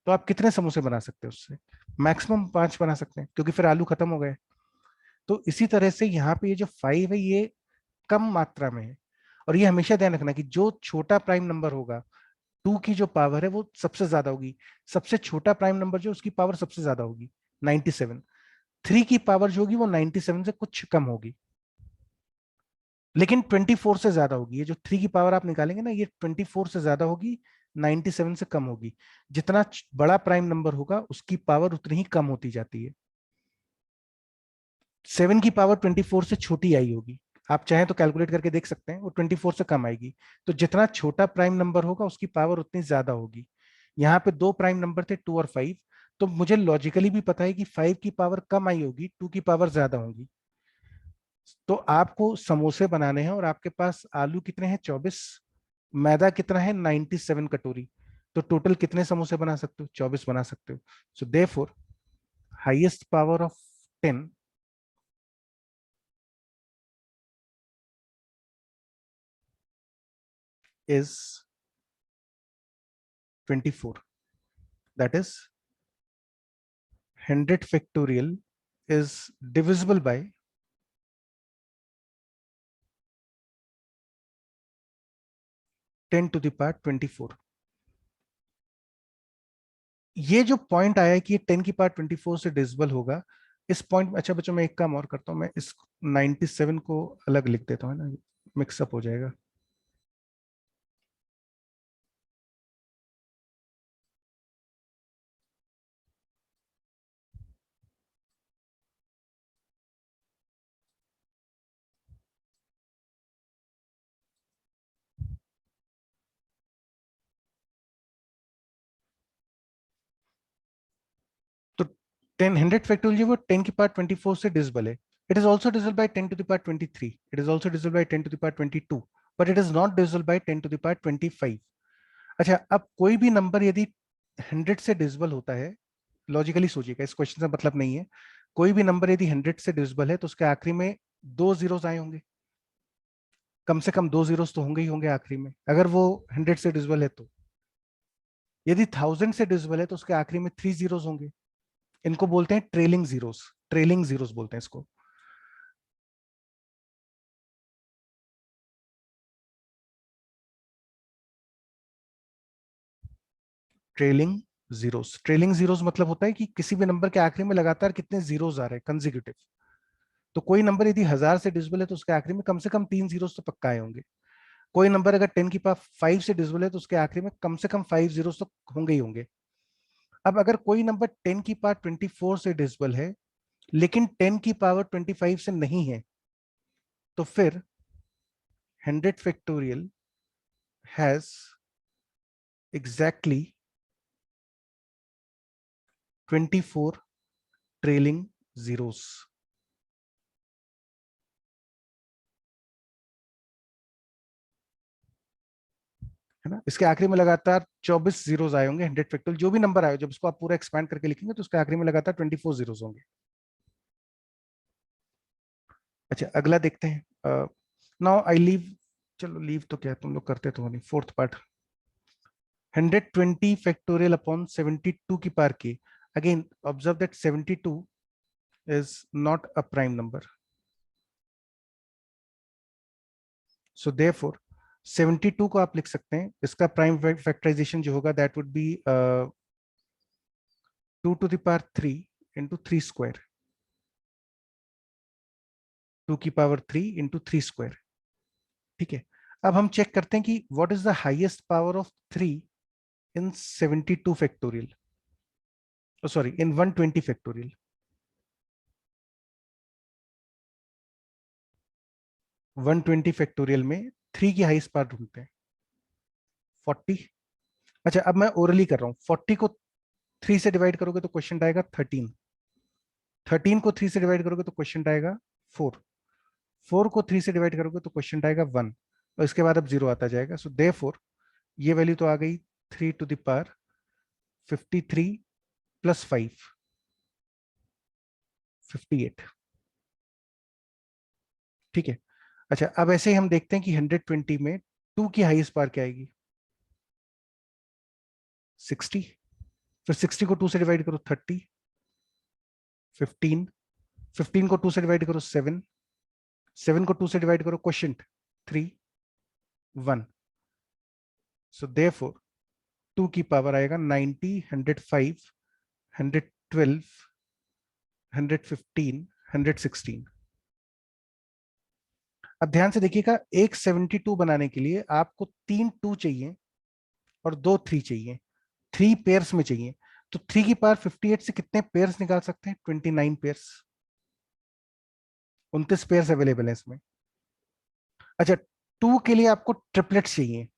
तो आप कितने समोसे बना सकते हैं उससे? मैक्सिमम 5 बना सकते हैं, क्योंकि फिर आलू खत्म हो गए। तो इसी तरह से यहाँ पे ये जो 5 है ये कम मात्रा में है। और ये हमेशा ध्यान रखना कि जो छोटा प्राइम नंबर होगा, 2 की जो पावर है वो सबसे ज्यादा होगी। सबसे छोटा प्राइम नंबर जो उसकी पावर सबसे ज्यादा होगी 97। 3 की पावर जो होगी वो 97 से कुछ कम होगी, लेकिन 24 से ज्यादा होगी। ये जो 3 की पावर आप निकालेंगे ना, ये 24 से ज्यादा होगी, 97 से कम होगी। जितना बड़ा प्राइम नंबर होगा उसकी पावर उतनी ही कम होती जाती है। 7 की पावर 24 से छोटी आई होगी, आप चाहें तो कैलकुलेट करके देख सकते हैं, वो 24 से कम आएगी। तो जितना छोटा प्राइम नंबर होगा उसकी पावर उतनी ज्यादा होगी। यहाँ पे दो प्राइम नंबर थे 2 और 5, तो मुझे लॉजिकली भी पता है कि 5 की पावर कम आई होगी, 2 की पावर ज्यादा होगी। तो आपको समोसे बनाने हैं और आपके पास आलू कितने हैं? 24। मैदा कितना है? 97 कटोरी। तो टोटल कितने समोसे बना सकते हो? 24 बना सकते हो। So therefore highest power of 10 is 24. That is 100 factorial is divisible by 10 to the power 24. ये जो पॉइंट आया है कि ये 10 की पावर 24 से डिविजिबल होगा, इस पॉइंट। अच्छा बच्चों, मैं एक काम और करता हूँ, मैं इस 97 को अलग लिख देता हूँ, है ना, मिक्सअप हो जाएगा। तो 10 100 फैक्टोरियल जो वो 10 की पावर 24 से डिविजिबल है। It is also divisible by 10 to the power 23, it is also divisible by 10 to the power 22, but it is not divisible by 10 to the power 25। अच्छा, अब कोई भी नंबर यदि 100 से डिविजिबल होता है, लॉजिकली सोचिएगा, इस क्वेश्चन से मतलब नहीं है, कोई भी नंबर यदि 100 से डिविजिबल है तो उसके आखिरी में दो जीरोस आए होंगे, कम से कम दो जीरोस तो होंगे ही होंगे आखिरी में, अगर वो 100 से डिविजिबल है तो। यदि 1000 से डिविजिबल है तो उसके आखिरी में 3 जीरोस होंगे। इनको बोलते हैं ट्रेलिंग जीरोस, ट्रेलिंग जीरोस बोलते हैं इसको। ट्रेलिंग जीरोस मतलब होता है कि किसी भी नंबर के आखिरी में लगातार कितने जीरोस आ रहे हैं कंसेक्यूटिव। तो कोई नंबर यदि 1000 से डिविजिबल है तो उसके आखिरी में कम से कम 3 जीरोस तो पक्का आए होंगे। कोई नंबर अगर 10 की पावर 5 से डिविजिबल है तो उसके आखिरी में कम से कम 5 जीरोस तो होंगे ही होंगे। अब अगर कोई नंबर 10 की पावर 24 से डिविजिबल है लेकिन 10 की पावर 25 से नहीं है, तो फिर 100 factorial has exactly 24 trailing zeros. है ना, इसके आखिरी में लगातार 24 जीरोस आए होंगे। 100 फैक्टोरियल जो भी नंबर आए, जब इसको आप पूरा एक्सपैंड करके लिखेंगे तो उसके आखिरी में लगातार 24 जीरोस होंगे। अच्छा, अगला देखते हैं। नाउ आई लीव, चलो लीव तो क्या तुम लोग करते तो नहीं, फोर्थ पार्ट। 120 factorial upon 72 की पावर की। Again, observe that 72 is not a prime number. So therefore, 72 को आप लिख सकते हैं, इसका प्राइम फैक्टराइजेशन जो होगा that would be 2 to the power 3 into 3 square, 2 की पावर 3 into 3 square। ठीक है, अब हम चेक करते हैं कि what is the highest power of 3 in 72 factorial, oh sorry, in 120 factorial। 120 factorial में 3 की हाईएस्ट पावर ढूंढते हैं। 40। अच्छा, अब मैं ओरली कर रहा हूँ। 40 को 3 से डिवाइड करोगे तो क्वेश्चन आएगा 13। 13 को 3 से डिवाइड करोगे तो क्वेश्चन आएगा 4। 4 को 3 से डिवाइड करोगे तो क्वेश्चन आएगा 1, और इसके बाद अब 0 आता जाएगा। सो देयरफॉर ये वैल्यू तो आ गई 3 टू द पावर 53 प्लस 5 58। ठीक है। अच्छा, अब ऐसे ही हम देखते हैं कि 120 में 2 की हाईएस्ट पावर क्या आएगी? 60। फिर 60 को 2 से डिवाइड करो 30, 15, 15 को 2 से डिवाइड करो 7, 7 को 2 से डिवाइड करो क्वोशिएंट 3, 1। सो देयरफॉर 2 की पावर आएगा 90, 105, 112, 115, 116। अब ध्यान से देखिएगा, एक 72 बनाने के लिए आपको 3 2 चाहिए और 2 3 चाहिए, 3 पेयर्स में चाहिए। तो 3 की पावर 58 से कितने पेयर्स निकाल सकते हैं? 29 पेयर्स, 29 पेयर्स अवेलेबल है इसमें। अच्छा, 2 के लिए आपको ट्रिपलेट्स चाहिए,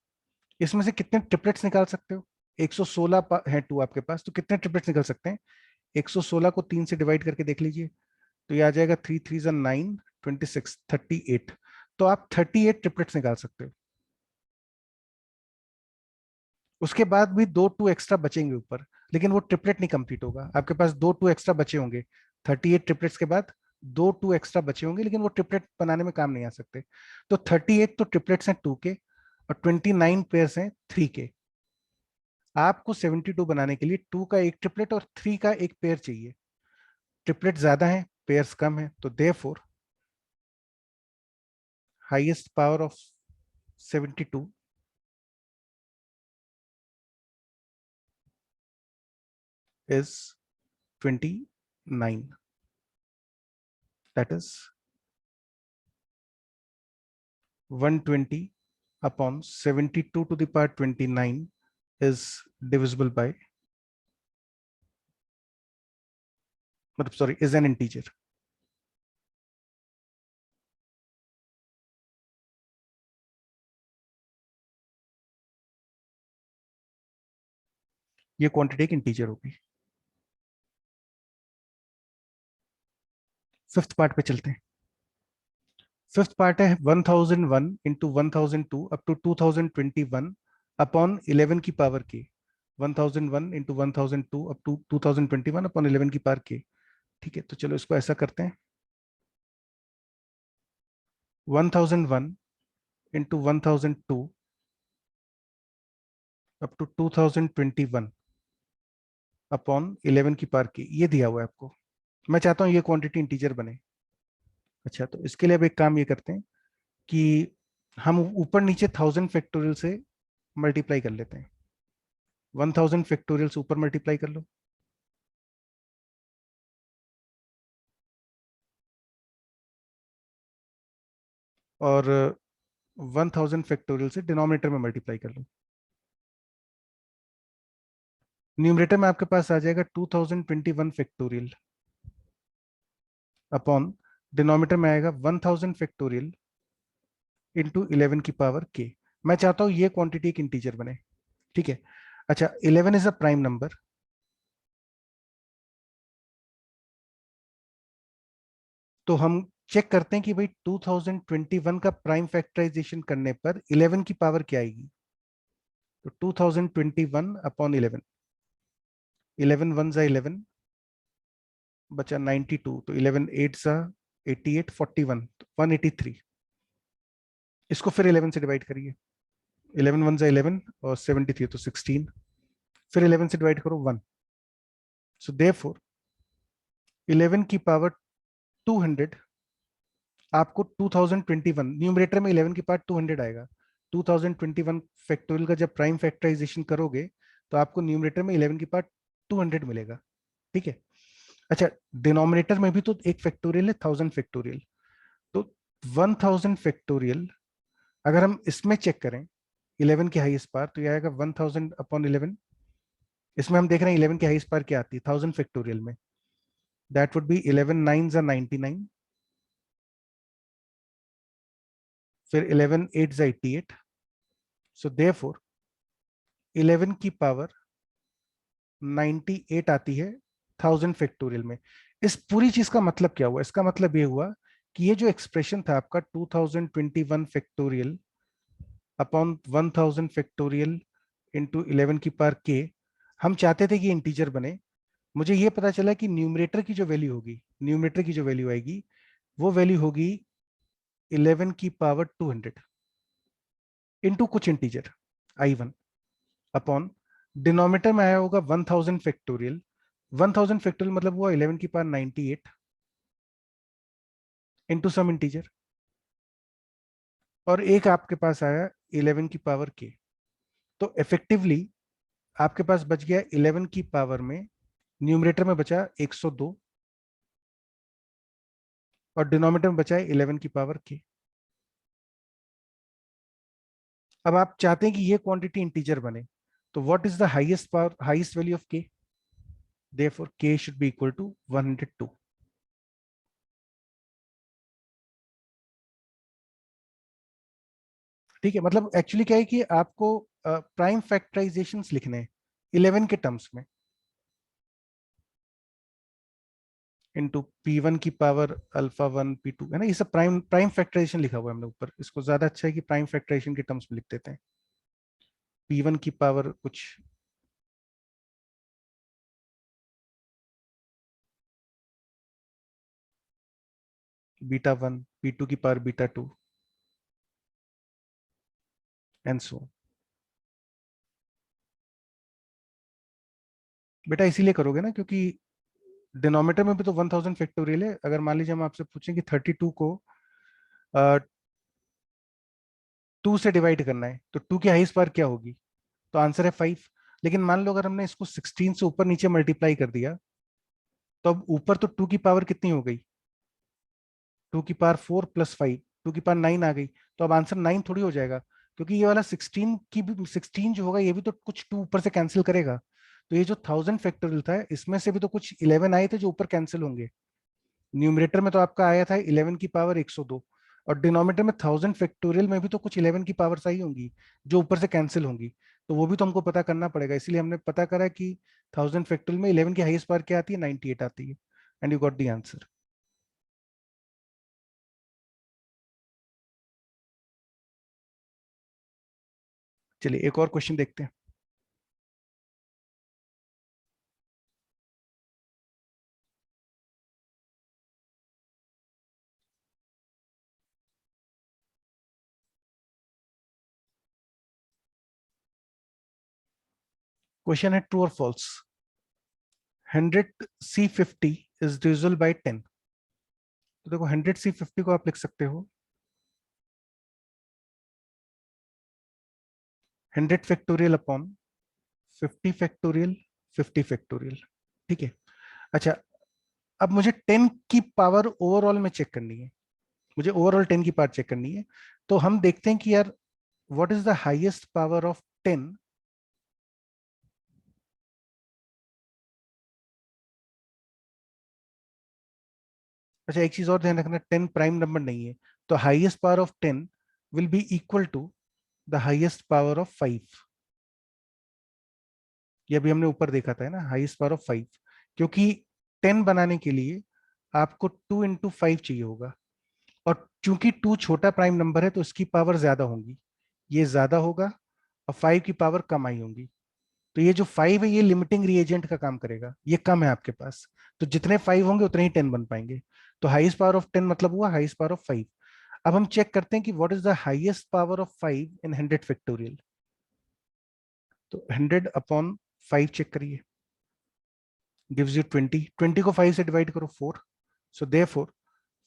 इसमें से कितने ट्रिपलेट्स निकाल सकते हो? 116 है 2 आपके पास, तो कितने ट्रिपलेट्स निकल सकते हैं? 116 को 3 से डिवाइड करके देख लीजिए, तो ये आ जाएगा 3 3 9, 26, 38। तो आप 38 ट्रिपलेट्स निकाल सकते हो। उसके बाद भी 2 2 एक्स्ट्रा बचेंगे ऊपर, लेकिन वो ट्रिपलेट नहीं कंप्लीट होगा। आपके पास 2 2 एक्स्ट्रा बचे होंगे, 38 ट्रिपलेट्स के बाद 2 2 एक्स्ट्रा बचे होंगे, लेकिन वो ट्रिपलेट बनाने में काम नहीं आ सकते। तो 38 तो ट्रिपलेट्स हैं 2 के, और 29 पेयर्स हैं 3 के। आपको 72 बनाने के लिए 2 का एक ट्रिपलेट और 3 का एक पेयर चाहिए। ट्रिपलेट ज्यादा है, पेयर्स कम है, तो therefore highest power of 72 is 29, that is 120 upon 72 to the power 29 is divisible by, मतलब sorry, is an integer. ये क्वांटिटी एक इंटीजर होगी। फिफ्थ पार्ट पे चलते हैं। फिफ्थ पार्ट है 1001 इंटू 1002 अप टू 2021 अपॉन 11 की पावर के। 1001 इंटू 1002 अप टू 2021 अपॉन 11 की पावर के। ठीक है, तो चलो इसको ऐसा करते हैं, 1001 इंटू 1002 अप टू 2021 अपॉन 11 की पावर के, ये दिया हुआ है आपको। मैं चाहता हूं ये क्वांटिटी इंटीजर बने। अच्छा, तो इसके लिए अब एक काम ये करते हैं कि हम ऊपर नीचे 1000 फैक्टोरियल से मल्टीप्लाई कर लेते हैं। 1000 फैक्टोरियल से ऊपर मल्टीप्लाई कर लो, और 1000 फैक्टोरियल से डिनोमिनेटर में मल्टीप्लाई कर लो। न्यूमरेटर में आपके पास आ जाएगा 2021 फैक्टोरियल अपॉन, डिनोमिनेटर में आएगा 1000 फैक्टोरियल इंटू 11 की पावर के। मैं चाहता हूं ये क्वांटिटी एक इंटीजर बने। ठीक है। अच्छा, 11 इज अ प्राइम नंबर, तो हम चेक करते हैं कि भाई 2021 का प्राइम फैक्टराइजेशन करने पर 11 की पावर क्या आएगी। तो 2021 अपॉन 11, 11 वन जा 11, बचा 92, तो 11 8 जा 88, 41, तो 183। इसको फिर 11 से डिवाइड करिए, 11 वन जा 11 और 73 तो 16, फिर 11 से डिवाइड करो 1। सो देयरफॉर 11 की पावर 200 आपको 2021, न्यूमरेटर में 11 की पावर 200 आएगा। 2021 फैक्टोरियल का जब प्राइम फैक्टराइजेशन करोगे तो आपको न्यूमरेटर में 11 की पावर 200 मिलेगा। ठीक है। अच्छा, डिनोमिनेटर में भी तो एक फैक्टोरियल है 1000 फैक्टोरियल, तो 1000 फैक्टोरियल अगर हम इसमें चेक करें 11 की हाईएस्ट पावर, तो ये आएगा 1000 अपॉन 11। इसमें हम देख रहे हैं 11 की हाईएस्ट पावर क्या आती है 1000 फैक्टोरियल में, दैट वुड बी 11 9 जा 99, फिर 11 8 जा 88। सो देयरफॉर 11 की पावर 98 आती है 1000 फैक्टोरियल में। इस पूरी चीज का मतलब क्या हुआ? इसका मतलब ये हुआ कि ये जो एक्सप्रेशन था आपका 2021 फैक्टोरियल अपॉन 1000 फैक्टोरियल इंटू 11 की पावर के, हम चाहते थे कि इंटीजर बने। मुझे ये पता चला कि न्यूमरेटर की जो वैल्यू होगी, न्यूमरेटर की जो वैल्यू आएगी वो वैल्यू होगी 11 की पावर 200 इंटू कुछ इंटीजर i1 अपॉन डिनोमिनेटर में आया होगा 1000 फैक्टोरियल। 1000 फैक्टोरियल मतलब हुआ 11 की पावर 98 इंटू सम इंटीजर, और एक आपके पास आया 11 की पावर के। तो इफेक्टिवली आपके पास बच गया 11 की पावर में, न्यूमरेटर में बचा 102 और डिनोमिनेटर में बचा है 11 की पावर के। अब आप चाहते हैं कि ये क्वांटिटी इंटीजर बने, तो what is the highest power, highest value of K? Therefore k should be equal to 102। ठीक है, मतलब एक्चुअली क्या है कि आपको प्राइम फैक्टराइजेशंस लिखने हैं 11 के टर्म्स में, इनटू p1 की पावर अल्फा 1 p2 है ना, ये सब प्राइम प्राइम फैक्टराइजेशन लिखा हुआ है हमने ऊपर। इसको ज्यादा अच्छा है कि प्राइम फैक्टराइजेशन के टर्म्स में लिख देते हैं। p1 की पावर कुछ बीटा 1, p2 की पावर बीटा 2 एंड सो। बेटा इसीलिए करोगे ना क्योंकि डिनोमिनेटर में भी तो 1000 फैक्टोरियल है। अगर मान लीजिए हम आपसे पूछें कि 32 को 2 से डिवाइड करना है तो 2 की हाईएस्ट पावर क्या होगी, तो आंसर है 5। लेकिन मान लो अगर हमने इसको 16 से ऊपर नीचे मल्टीप्लाई कर दिया, तो अब ऊपर तो 2 की पावर कितनी हो गई, 2 की पावर 4 प्लस 5, 2 की पावर 9 आ गई। तो अब आंसर 9 थोड़ी हो जाएगा, क्योंकि ये वाला 16 की भी 16 जो होगा ये भी तो कुछ 2 ऊपर से कैंसिल करेगा। तो ये जो 1000 फैक्टोरियल था इसमें से भी तो कुछ 11 आए थे जो ऊपर कैंसिल होंगे। न्यूमरेटर में तो आपका आया था 11 की पावर 102, और डिनोमिनेटर में 1000 फैक्टोरियल में भी तो कुछ 11 की पावर आई होंगी जो ऊपर से कैंसिल होंगी। तो वो भी तो हमको पता करना पड़ेगा, इसलिए हमने पता करा कि 1000 फैक्टोरियल में 11 की हाईएस्ट पावर क्या आती है, 98 आती है। And you got the answer. चलिए एक और क्वेश्चन देखते हैं। क्वेश्चन है ट्रू और false. 100C50 is divisible by 10। तो देखो 100C50 को आप लिख सकते हो 100 फैक्टोरियल अपॉन 50 फैक्टोरियल 50 फैक्टोरियल। ठीक है। अच्छा, अब मुझे 10 की पावर ओवरऑल में चेक करनी है, मुझे ओवरऑल 10 की पावर चेक करनी है। तो हम देखते हैं कि यार what is the highest power of 10। अच्छा एक चीज और ध्यान रखना, 10 प्राइम नंबर नहीं है, तो highest power of 10 will be equal to the highest power of 5। ये अभी हमने ऊपर देखा था ना, हाईएस्ट पावर ऑफ 5। क्योंकि 10 बनाने के लिए आपको 2 इंटू 5 चाहिए होगा, और चूंकि 2 छोटा प्राइम नंबर है तो इसकी पावर ज्यादा होगी, ये ज्यादा होगा, और 5 की पावर कम आई होंगी। तो ये जो 5 है ये लिमिटिंग रिएजेंट का काम करेगा, ये कम है आपके पास। तो जितने 5 होंगे उतने ही 10 बन पाएंगे। तो हाईएस्ट पावर ऑफ 10 मतलब हुआ हाईएस्ट पावर ऑफ 5। अब हम चेक करते हैं कि what is the highest power of 5 in 100 factorial. तो 100 अपॉन 5 चेक करिए, गिव्स यू 20। 20 को 5 से डिवाइड करो 4, सो देयरफॉर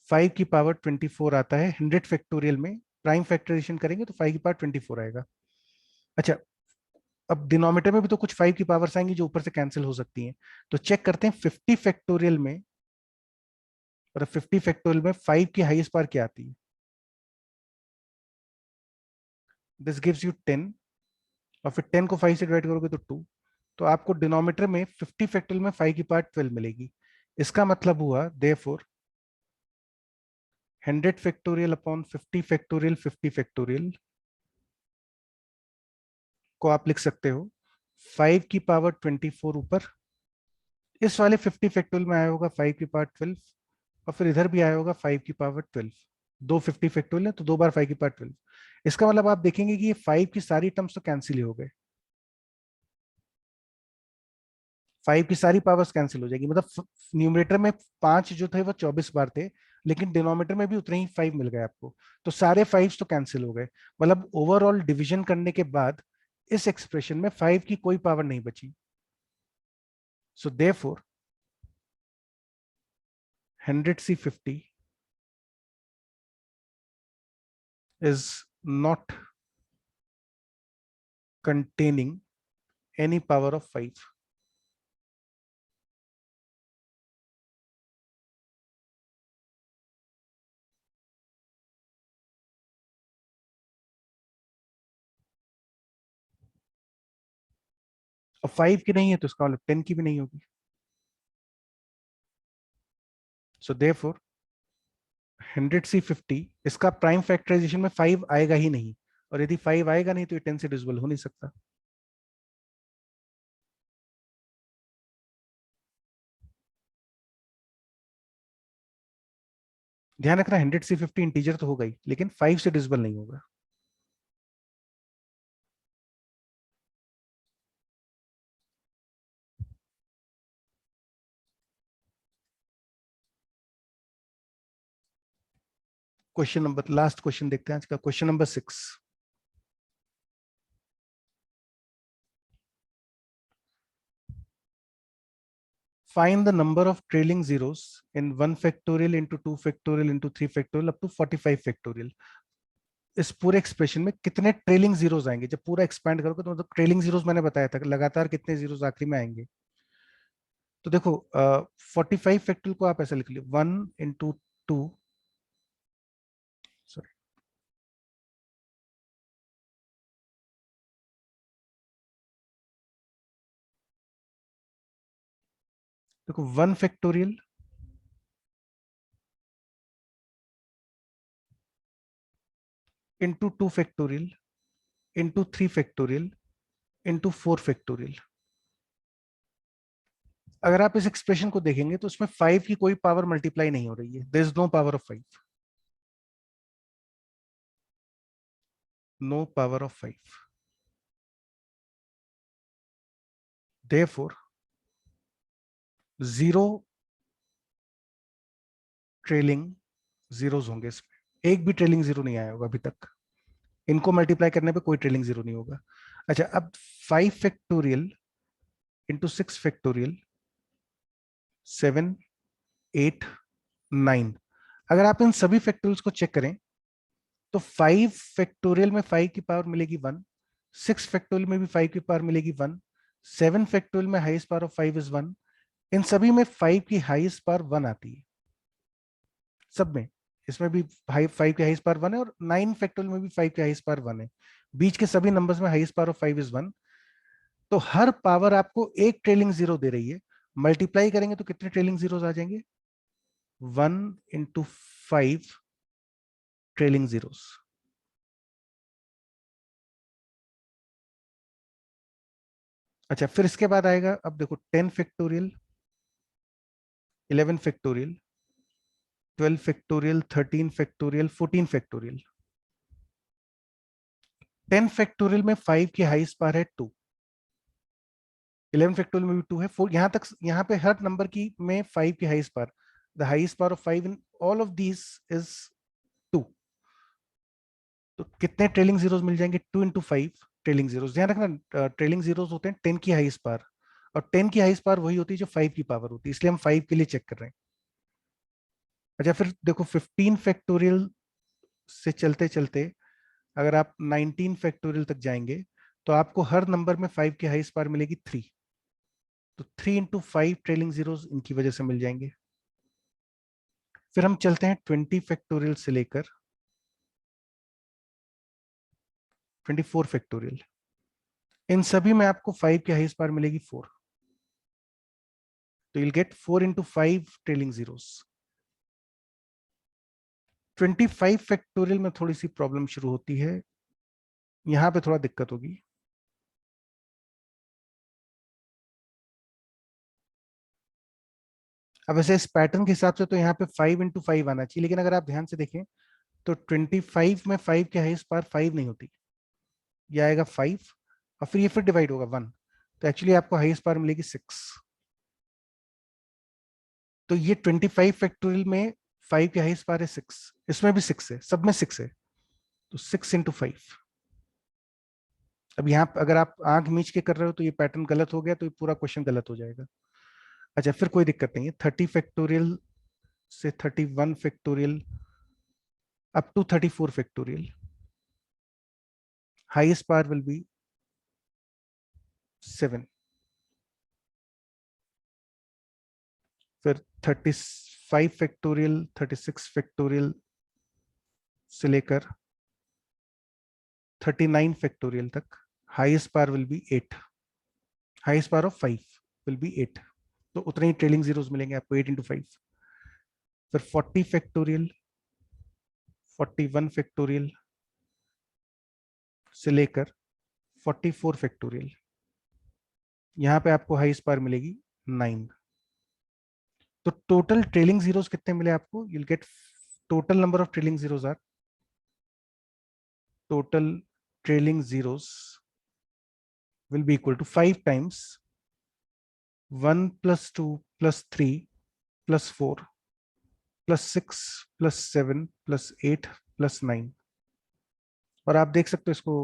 5 की पावर 24 आता है 100 फैक्टोरियल में। प्राइम फैक्टराइजेशन करेंगे तो 5 की पावर 24 आएगा। अच्छा, अब डिनोमिनेटर में भी तो कुछ 5 की पावर्स आएंगी जो ऊपर से कैंसिल हो सकती हैं। तो चेक करते हैं 50 फैक्टोरियल में, और 50 फैक्टोरियल में 5 की हाईएस्ट पावर क्या आती है। दिस गिव्स यू 10, और फिर 10 को 5 से डिवाइड करोगे तो 2। तो आपको डिनोमिनेटर में 50 फैक्टोरियल में 5 की पावर 12 मिलेगी। इसका मतलब हुआ therefore 100 factorial upon 50 factorial 50 factorial को आप लिख सकते हो 5 की पावर 24 ऊपर, इस वाले 50 फैक्टोरियल में आया होगा 5 की पावर 12, और फिर इधर भी आया होगा 5 की पावर 12। 250 फैक्टोरियल है तो 2 बार 5 की पावर 12। इसका मतलब आप देखेंगे कि ये 5 की सारी टर्म्स तो कैंसिल ही हो गए। 5 की सारी पावर्स कैंसिल हो जाएगी, मतलब न्यूमरेटर में 5 जो थे वो 24 बार थे, लेकिन डिनोमिनेटर में भी उतने ही 5 मिल गए आपको। तो सारे 5 तो कैंसिल हो गए, मतलब ओवरऑल डिवीजन करने के बाद इस एक्सप्रेशन में 5 की कोई पावर नहीं बची। So therefore 100C50 is not containing any power of 5. और 5 की नहीं है तो इसका मतलब 10 की भी नहीं होगी। सो देयरफॉर 100C50 इसका प्राइम फैक्टराइजेशन में 5 आएगा ही नहीं, और यदि 5 आएगा नहीं तो ये 10 से डिविजिबल हो नहीं सकता। ध्यान रखना 100C50 इंटीजर तो होगा ही, लेकिन 5 से डिविजिबल नहीं होगा। क्वेश्चन नंबर, लास्ट क्वेश्चन देखते हैं आज का, question number 6। Find the number of trailing zeros in 1 factorial into 2 factorial into 3 factorial up to 45 factorial। इस पूरे एक्सप्रेशन में कितने ट्रेलिंग जीरोस आएंगे? जब पूरा एक्सपैंड करोगे तो मतलब ट्रेलिंग जीरोस मैंने बताया था लगातार कितने जीरोस आखिरी में आएंगे। तो देखो 45 फैक्टोरियल को आप ऐसा लिख लो 1 इंटू 2, सॉरी, देखो 1 factorial into 2 factorial into 3 factorial into 4 factorial. अगर आप इस एक्सप्रेशन को देखेंगे तो उसमें 5 की कोई पावर मल्टीप्लाई नहीं हो रही है, there is no power of 5, no power of 5। Therefore zero trailing zeros होंगे इसमें, एक भी ट्रेलिंग जीरो नहीं आया होगा अभी तक। इनको मल्टीप्लाई करने पे कोई ट्रेलिंग जीरो नहीं होगा। अच्छा, अब 5 फैक्टोरियल इंटू 6 फैक्टोरियल 7 8 9, अगर आप इन सभी फैक्टोरियल्स को चेक करें तो 5 फैक्टोरियल में 5 की पावर मिलेगी 1, 6 फैक्टोरियल में भी 5 की पावर मिलेगी 1, 7 फैक्टोरियल में हाईएस्ट पावर ऑफ 5 इज 1। इन सभी में 5 की हाईएस्ट पावर 1 आती है, सब में। इसमें भी 5 की हाईएस्ट पावर 1 है, और 9 फैक्टोरियल में भी 5 की हाईएस्ट पावर 1 है। बीच के सभी नंबर्स में हाईएस्ट पावर ऑफ 5 इज 1। तो हर पावर आपको एक ट्रेलिंग जीरो दे रही है। मल्टीप्लाई करेंगे तो कितने ट्रेलिंग जीरोस आ जाएंगे? 1 इंटू 5 ट्रेलिंग जीरोस। अच्छा, फिर इसके बाद आएगा, अब देखो 10 factorial, 11 factorial, 12 factorial, 13 factorial, 14 factorial. 10 factorial में 5 की हाईएस्ट पावर है 2, 11 फैक्टोरियल में भी 2 है, 4 यहां तक, यहां पे हर नंबर की में 5 की highest power, the highest power of 5 in all of these is 2। तो कितने ट्रेलिंग जीरोस मिल जाएंगे? 2 इंटू 5 ट्रेलिंग जीरोस। ध्यान रखना ट्रेलिंग जीरोस होते हैं 10 की हाईएस्ट पावर, और 10 की हाईएस्ट पावर वही होती है जो 5 की पावर होती है, इसलिए हम 5 के लिए चेक कर रहे हैं। अच्छा, फिर देखो 15 फैक्टोरियल से चलते चलते अगर आप 19 फैक्टोरियल तक जाएंगे तो आपको हर नंबर में 5 की हाईएस्ट पावर मिलेगी 3। तो 3 इंटू 5 ट्रेलिंग जीरोस इनकी वजह से मिल जाएंगे। फिर हम चलते हैं 20 फैक्टोरियल से लेकर 24 फैक्टोरियल। इन सभी में आपको 5 की हाईएस्ट पावर मिलेगी 4। तो you'll get 4 into 5 trailing zeros। 25 factorial में थोड़ी सी प्रॉब्लम शुरू होती है, यहां पे थोड़ा दिक्कत होगी। अब वैसे इस पैटर्न के हिसाब से तो यहाँ पे 5 into 5 आना चाहिए, लेकिन अगर आप ध्यान से देखें तो 25 में 5 के हाईएस्ट पावर 5 नहीं होती, ये आएगा 5 और फिर ये फिर डिवाइड होगा 1, तो एक्चुअली आपको हाईएस्ट पावर मिलेगी 6। तो ये 25 फैक्टोरियल में 5 के हाईएस्ट पावर है 6, इसमें भी 6 है, सब में 6 है, तो 6 into 5। अब यहाँ अगर आप आंख मीच के कर रहे हो तो ये पैटर्न गलत हो गया, तो ये पूरा क्वेश्चन गलत हो जाएगा। अच्छा, फिर कोई दिक्कत नहीं है, 30 फैक्टोरियल से 31 factorial up to 34 factorial, highest power will be 7। फिर 35 फैक्टोरियल 36 फैक्टोरियल से लेकर 39 फैक्टोरियल तक, highest power will B 8, highest power of 5 will be 8, तो उतने ही ट्रेलिंग जीरोस मिलेंगे आपको 8 into 5। फिर 40 फैक्टोरियल 41 फैक्टोरियल से लेकर 44 फैक्टोरियल, यहाँ पे आपको हाईएस्ट पावर मिलेगी 9। तो टोटल ट्रेलिंग जीरोस कितने मिले आपको, you'll get total number of trailing zeros are, total trailing zeros will be equal to 5 times 1 plus 2 plus 3 plus 4 plus 6 plus 7 plus 8 plus 9। और आप देख सकते हो इसको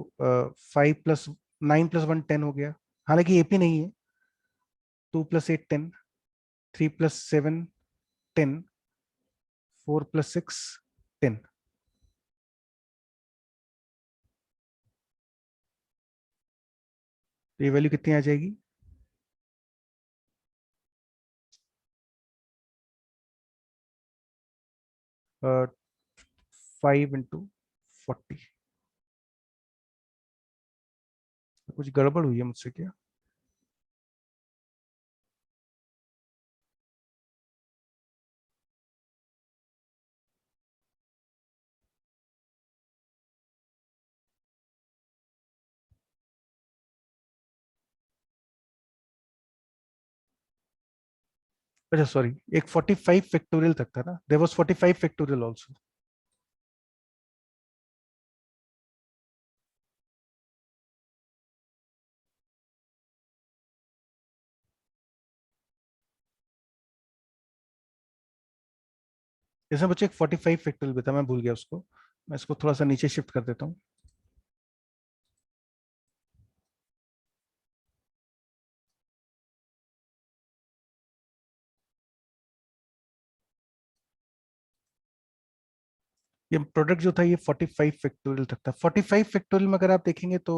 5 plus 9 plus 1 10 हो गया, हालांकि एपी नहीं है। 2 plus 8 10, 3 plus 7 10, 4 plus 6 10। तो ये वैल्यू कितनी आ जाएगी, 5 into 40। कुछ गड़बड़ हुई है मुझसे क्या? अच्छा सॉरी, एक 45 फैक्टोरियल तक था ना, देयर वाज 45 फैक्टोरियल आल्सो। इसमें बच्चे एक 45 फैक्टोरियल भी था, मैं भूल गया उसको, मैं इसको थोड़ा सा नीचे शिफ्ट कर देता हूँ। ये प्रोडक्ट जो था ये 45 फैक्टोरियल तक था। 45 फैक्टोरियल में अगर आप देखेंगे तो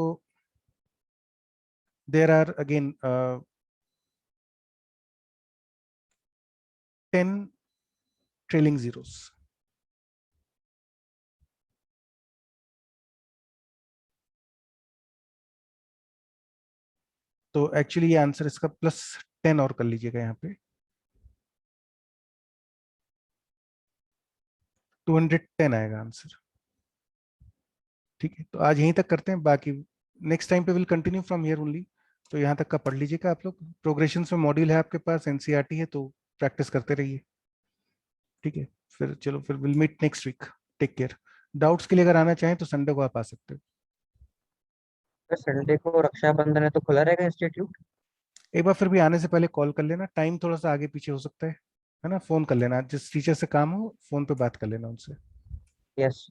there are again 10 trailing zeros. तो एक्चुअली ये आंसर इसका +10 और कर लीजिएगा, यहाँ पे 210 आएगा आंसर। ठीक है, तो आज यहीं तक करते हैं, बाकी नेक्स्ट टाइम पे will continue from here only. तो यहाँ तक का पढ़ लीजिएगा आप लोग, प्रोग्रेशन में मॉड्यूल है आपके पास, एनसीईआरटी है, तो प्रैक्टिस करते रहिए। ठीक है, फिर चलो, फिर will meet next week. Take care. Doubts के लिए अगर आना चाहें तो संडे को आप आ सकते हो। संडे को रक्षाबंधन है तो खुला रहेगा इंस्टीट्यूट? एक बार फिर भी आने से पहले कॉल कर लेना, टाइम थोड़ा सा आगे पीछे हो सकता है ना, फोन कर लेना, जिस टीचर से काम हो फोन पे बात कर लेना उनसे। यस।